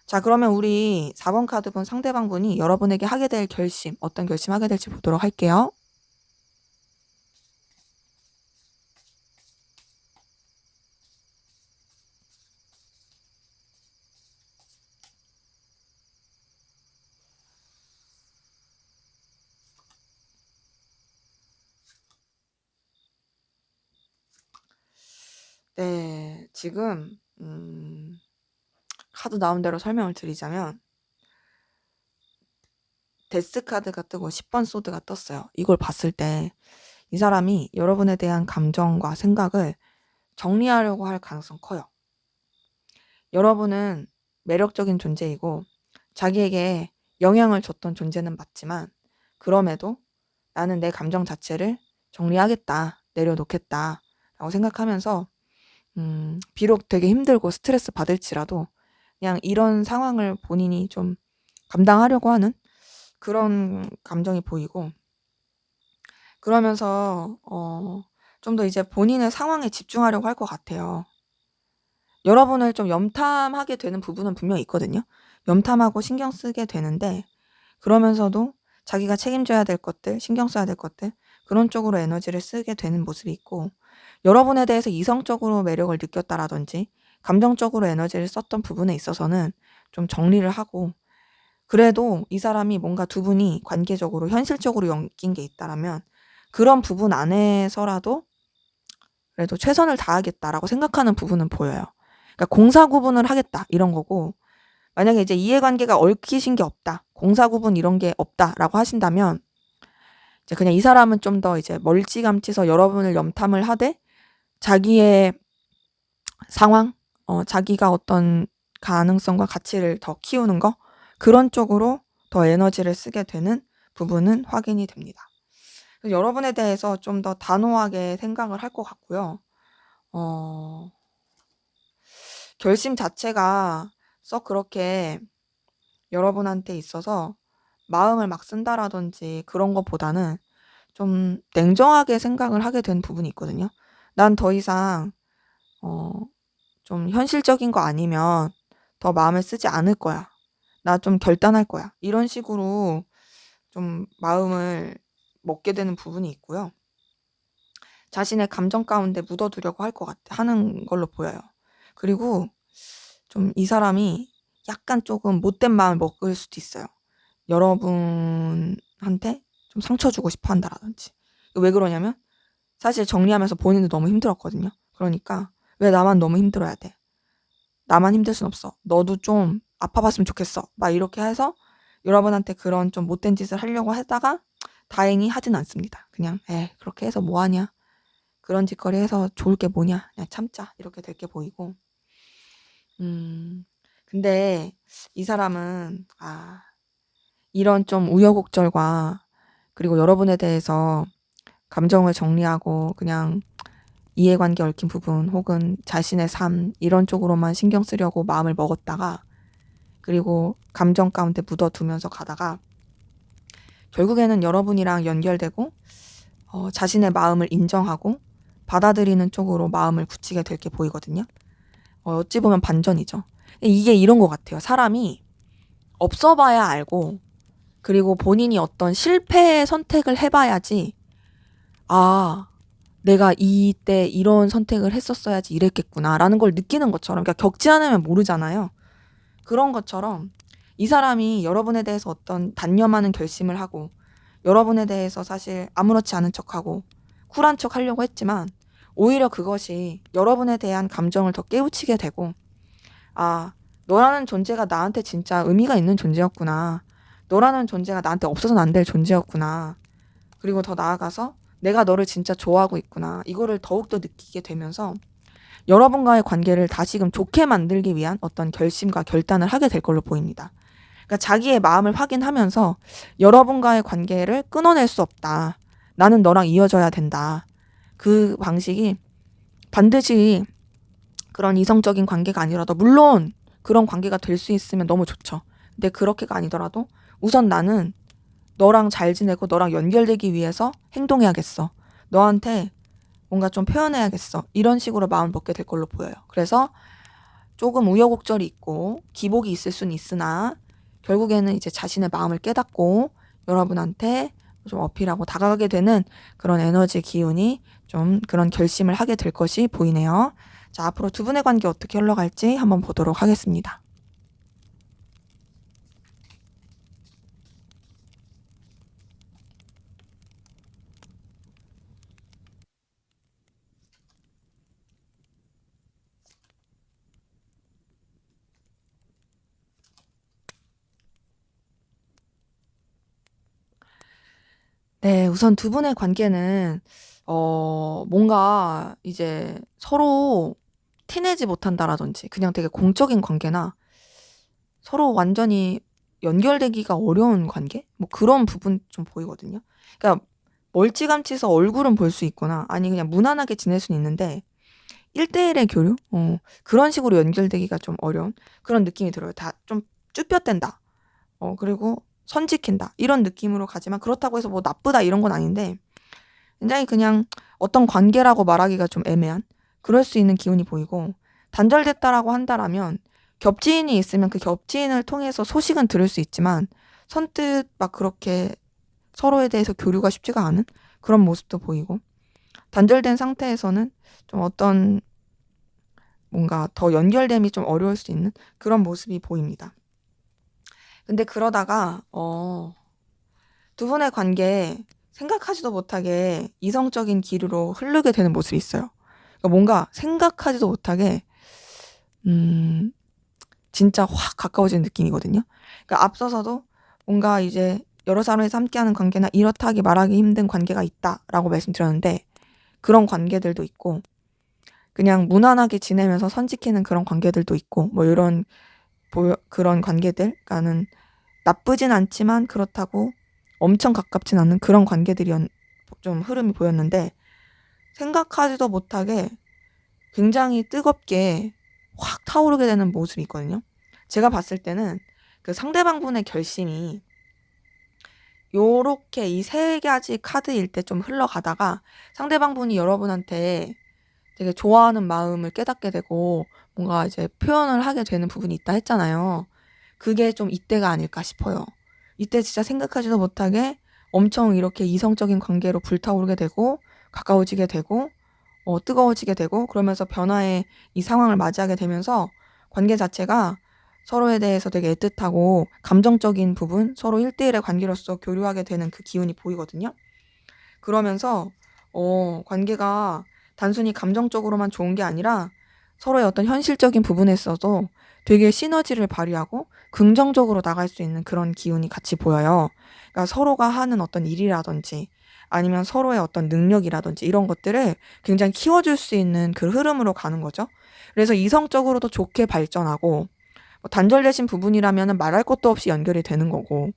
자, 그러면 우리 4번 카드분 상대방분이 여러분에게 하게 될 결심, 어떤 결심하게 될지 보도록 할게요. 네, 지금 카드 나온 대로 설명을 드리자면 데스 카드가 뜨고 10번 소드가 떴어요. 이걸 봤을 때 이 사람이 여러분에 대한 감정과 생각을 정리하려고 할 가능성 커요. 여러분은 매력적인 존재이고 자기에게 영향을 줬던 존재는 맞지만 그럼에도 나는 내 감정 자체를 정리하겠다, 내려놓겠다 라고 생각하면서 비록 되게 힘들고 스트레스 받을지라도 그냥 이런 상황을 본인이 좀 감당하려고 하는 그런 감정이 보이고, 그러면서 좀 더 이제 본인의 상황에 집중하려고 할 것 같아요. 여러분을 좀 염탐하게 되는 부분은 분명히 있거든요. 염탐하고 신경 쓰게 되는데 그러면서도 자기가 책임져야 될 것들, 신경 써야 될 것들 그런 쪽으로 에너지를 쓰게 되는 모습이 있고, 여러분에 대해서 이성적으로 매력을 느꼈다라든지 감정적으로 에너지를 썼던 부분에 있어서는 좀 정리를 하고, 그래도 이 사람이 뭔가 두 분이 관계적으로 현실적으로 엮인 게 있다라면 그런 부분 안에서라도 그래도 최선을 다하겠다라고 생각하는 부분은 보여요. 그러니까 공사 구분을 하겠다 이런 거고, 만약에 이제 이해관계가 얽히신 게 없다, 공사 구분 이런 게 없다라고 하신다면 이제 그냥 이 사람은 좀 더 이제 멀찌감치서 여러분을 염탐을 하되 자기의 상황, 자기가 어떤 가능성과 가치를 더 키우는 거 그런 쪽으로 더 에너지를 쓰게 되는 부분은 확인이 됩니다. 그래서 여러분에 대해서 좀 더 단호하게 생각을 할 것 같고요. 결심 자체가 썩 그렇게 여러분한테 있어서 마음을 막 쓴다라든지 그런 것보다는 좀 냉정하게 생각을 하게 된 부분이 있거든요. 난 더 이상 좀 현실적인 거 아니면 더 마음을 쓰지 않을 거야. 나 좀 결단할 거야. 이런 식으로 좀 마음을 먹게 되는 부분이 있고요. 자신의 감정 가운데 묻어두려고 하는 걸로 보여요. 그리고 좀 이 사람이 약간 조금 못된 마음을 먹을 수도 있어요. 여러분한테 좀 상처 주고 싶어 한다라든지. 왜 그러냐면 사실 정리하면서 본인도 너무 힘들었거든요. 그러니까 왜 나만 너무 힘들어야 돼? 나만 힘들 순 없어. 너도 좀 아파봤으면 좋겠어. 막 이렇게 해서 여러분한테 그런 좀 못된 짓을 하려고 하다가 다행히 하진 않습니다. 그냥 그렇게 해서 뭐하냐. 그런 짓거리 해서 좋을 게 뭐냐. 그냥 참자. 이렇게 될 게 보이고. 근데 이 사람은 이런 좀 우여곡절과 그리고 여러분에 대해서 감정을 정리하고 그냥 이해관계 얽힌 부분 혹은 자신의 삶 이런 쪽으로만 신경 쓰려고 마음을 먹었다가 그리고 감정 가운데 묻어두면서 가다가 결국에는 여러분이랑 연결되고 자신의 마음을 인정하고 받아들이는 쪽으로 마음을 굳히게 될 게 보이거든요. 어찌 보면 반전이죠. 이게 이런 것 같아요. 사람이 없어봐야 알고 그리고 본인이 어떤 실패의 선택을 해봐야지 내가 이때 이런 선택을 했었어야지 이랬겠구나 라는 걸 느끼는 것처럼, 그러니까 겪지 않으면 모르잖아요. 그런 것처럼 이 사람이 여러분에 대해서 어떤 단념하는 결심을 하고 여러분에 대해서 사실 아무렇지 않은 척하고 쿨한 척 하려고 했지만 오히려 그것이 여러분에 대한 감정을 더 깨우치게 되고 너라는 존재가 나한테 진짜 의미가 있는 존재였구나. 너라는 존재가 나한테 없어서는 안 될 존재였구나. 그리고 더 나아가서 내가 너를 진짜 좋아하고 있구나. 이거를 더욱더 느끼게 되면서 여러분과의 관계를 다시금 좋게 만들기 위한 어떤 결심과 결단을 하게 될 걸로 보입니다. 그러니까 자기의 마음을 확인하면서 여러분과의 관계를 끊어낼 수 없다. 나는 너랑 이어져야 된다. 그 방식이 반드시 그런 이성적인 관계가 아니라도 물론 그런 관계가 될 수 있으면 너무 좋죠. 근데 그렇게가 아니더라도 우선 나는 너랑 잘 지내고 너랑 연결되기 위해서 행동해야겠어. 너한테 뭔가 좀 표현해야겠어. 이런 식으로 마음을 먹게 될 걸로 보여요. 그래서 조금 우여곡절이 있고 기복이 있을 수는 있으나 결국에는 이제 자신의 마음을 깨닫고 여러분한테 좀 어필하고 다가가게 되는 그런 에너지 기운이 좀 그런 결심을 하게 될 것이 보이네요. 자, 앞으로 두 분의 관계 어떻게 흘러갈지 한번 보도록 하겠습니다. 네, 우선 두 분의 관계는 뭔가 이제 서로 티내지 못한다라든지 그냥 되게 공적인 관계나 서로 완전히 연결되기가 어려운 관계? 뭐 그런 부분 좀 보이거든요. 그러니까 멀찌감치서 얼굴은 볼 수 있거나 아니 그냥 무난하게 지낼 수는 있는데 1대1의 교류? 그런 식으로 연결되기가 좀 어려운 그런 느낌이 들어요. 다 좀 쭈뼛댄다. 그리고 선지킨다. 이런 느낌으로 가지만 그렇다고 해서 뭐 나쁘다 이런 건 아닌데 굉장히 그냥 어떤 관계라고 말하기가 좀 애매한 그럴 수 있는 기운이 보이고 단절됐다라고 한다라면 겹지인이 있으면 그 겹지인을 통해서 소식은 들을 수 있지만 선뜻 막 그렇게 서로에 대해서 교류가 쉽지가 않은 그런 모습도 보이고 단절된 상태에서는 좀 어떤 뭔가 더 연결됨이 좀 어려울 수 있는 그런 모습이 보입니다. 근데 그러다가 두 분의 관계에 생각하지도 못하게 이성적인 기류로 흐르게 되는 모습이 있어요. 그러니까 뭔가 생각하지도 못하게 진짜 확 가까워지는 느낌이거든요. 그러니까 앞서서도 뭔가 이제 여러 사람에서 함께하는 관계나 이렇다 하기 말하기 힘든 관계가 있다라고 말씀드렸는데 그런 관계들도 있고 그냥 무난하게 지내면서 선지키는 그런 관계들도 있고 뭐 이런 그런 관계들 그러니까는 나쁘진 않지만 그렇다고 엄청 가깝진 않은 그런 관계들이 좀 흐름이 보였는데 생각하지도 못하게 굉장히 뜨겁게 확 타오르게 되는 모습이 있거든요. 제가 봤을 때는 그 상대방분의 결심이 요렇게 이 세 가지 카드일 때 좀 흘러가다가 상대방분이 여러분한테 되게 좋아하는 마음을 깨닫게 되고 뭔가 이제 표현을 하게 되는 부분이 있다 했잖아요. 그게 좀 이때가 아닐까 싶어요. 이때 진짜 생각하지도 못하게 엄청 이렇게 이성적인 관계로 불타오르게 되고 가까워지게 되고 뜨거워지게 되고 그러면서 변화의 이 상황을 맞이하게 되면서 관계 자체가 서로에 대해서 되게 애틋하고 감정적인 부분, 서로 1대1의 관계로서 교류하게 되는 그 기운이 보이거든요. 그러면서 관계가 단순히 감정적으로만 좋은 게 아니라 서로의 어떤 현실적인 부분에 있어서 되게 시너지를 발휘하고 긍정적으로 나갈 수 있는 그런 기운이 같이 보여요. 그러니까 서로가 하는 어떤 일이라든지 아니면 서로의 어떤 능력이라든지 이런 것들을 굉장히 키워줄 수 있는 그 흐름으로 가는 거죠. 그래서 이성적으로도 좋게 발전하고 뭐 단절되신 부분이라면 말할 것도 없이 연결이 되는 거고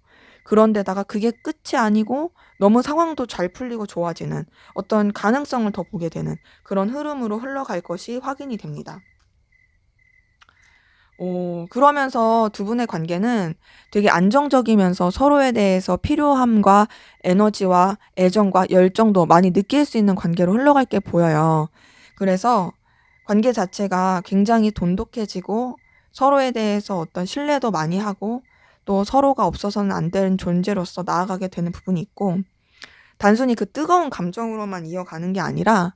그런데다가 그게 끝이 아니고 너무 상황도 잘 풀리고 좋아지는 어떤 가능성을 더 보게 되는 그런 흐름으로 흘러갈 것이 확인이 됩니다. 그러면서 두 분의 관계는 되게 안정적이면서 서로에 대해서 필요함과 에너지와 애정과 열정도 많이 느낄 수 있는 관계로 흘러갈 게 보여요. 그래서 관계 자체가 굉장히 돈독해지고 서로에 대해서 어떤 신뢰도 많이 하고 또 서로가 없어서는 안 되는 존재로서 나아가게 되는 부분이 있고 단순히 그 뜨거운 감정으로만 이어가는 게 아니라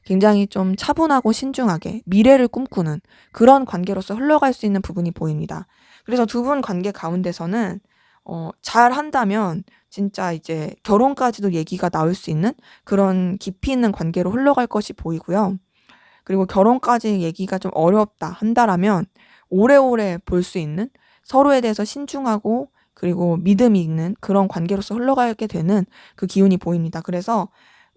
굉장히 좀 차분하고 신중하게 미래를 꿈꾸는 그런 관계로서 흘러갈 수 있는 부분이 보입니다. 그래서 두 분 관계 가운데서는 잘 한다면 진짜 이제 결혼까지도 얘기가 나올 수 있는 그런 깊이 있는 관계로 흘러갈 것이 보이고요. 그리고 결혼까지 얘기가 좀 어렵다 한다라면 오래오래 볼 수 있는 서로에 대해서 신중하고 그리고 믿음이 있는 그런 관계로서 흘러가게 되는 그 기운이 보입니다. 그래서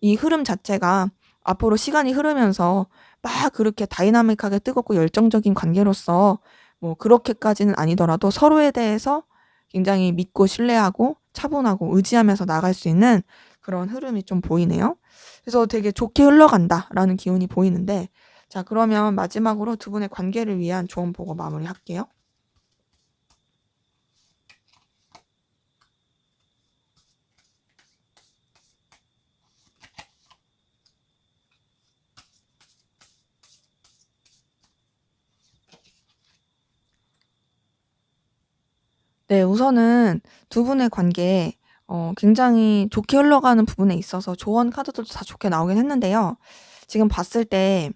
이 흐름 자체가 앞으로 시간이 흐르면서 막 그렇게 다이나믹하게 뜨겁고 열정적인 관계로서 뭐 그렇게까지는 아니더라도 서로에 대해서 굉장히 믿고 신뢰하고 차분하고 의지하면서 나갈 수 있는 그런 흐름이 좀 보이네요. 그래서 되게 좋게 흘러간다라는 기운이 보이는데 자, 그러면 마지막으로 두 분의 관계를 위한 조언 보고 마무리할게요. 네, 우선은 두 분의 관계 굉장히 좋게 흘러가는 부분에 있어서 조언 카드들도 다 좋게 나오긴 했는데요. 지금 봤을 때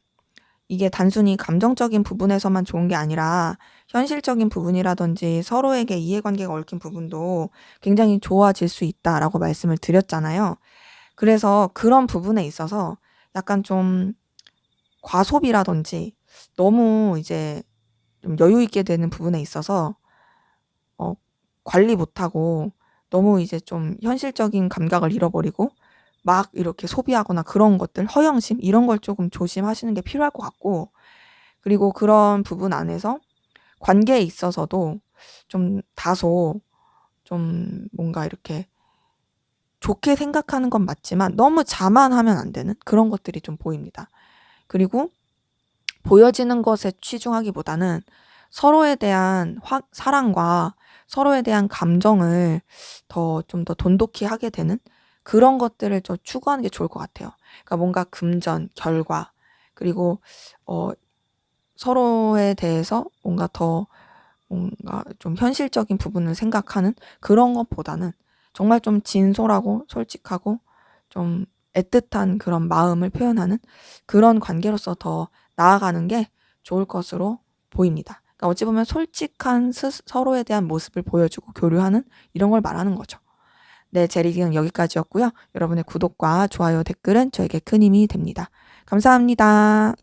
이게 단순히 감정적인 부분에서만 좋은 게 아니라 현실적인 부분이라든지 서로에게 이해관계가 얽힌 부분도 굉장히 좋아질 수 있다라고 말씀을 드렸잖아요. 그래서 그런 부분에 있어서 약간 좀 과소비라든지 너무 이제 좀 여유 있게 되는 부분에 있어서 어 관리 못하고 너무 이제 좀 현실적인 감각을 잃어버리고 막 이렇게 소비하거나 그런 것들, 허영심 이런 걸 조금 조심하시는 게 필요할 것 같고, 그리고 그런 부분 안에서 관계에 있어서도 좀 다소 좀 뭔가 이렇게 좋게 생각하는 건 맞지만 너무 자만하면 안 되는 그런 것들이 좀 보입니다. 그리고 보여지는 것에 치중하기보다는 서로에 대한 사랑과 서로에 대한 감정을 좀 더 돈독히 하게 되는 그런 것들을 좀 추구하는 게 좋을 것 같아요. 그러니까 뭔가 금전, 결과, 그리고 어 서로에 대해서 뭔가 좀 현실적인 부분을 생각하는 그런 것보다는 정말 좀 진솔하고 솔직하고 좀 애틋한 그런 마음을 표현하는 그런 관계로서 더 나아가는 게 좋을 것으로 보입니다. 그러니까 어찌 보면 솔직한 서로에 대한 모습을 보여주고 교류하는 이런 걸 말하는 거죠. 네, 제 리딩은 여기까지였고요. 여러분의 구독과 좋아요, 댓글은 저에게 큰 힘이 됩니다. 감사합니다.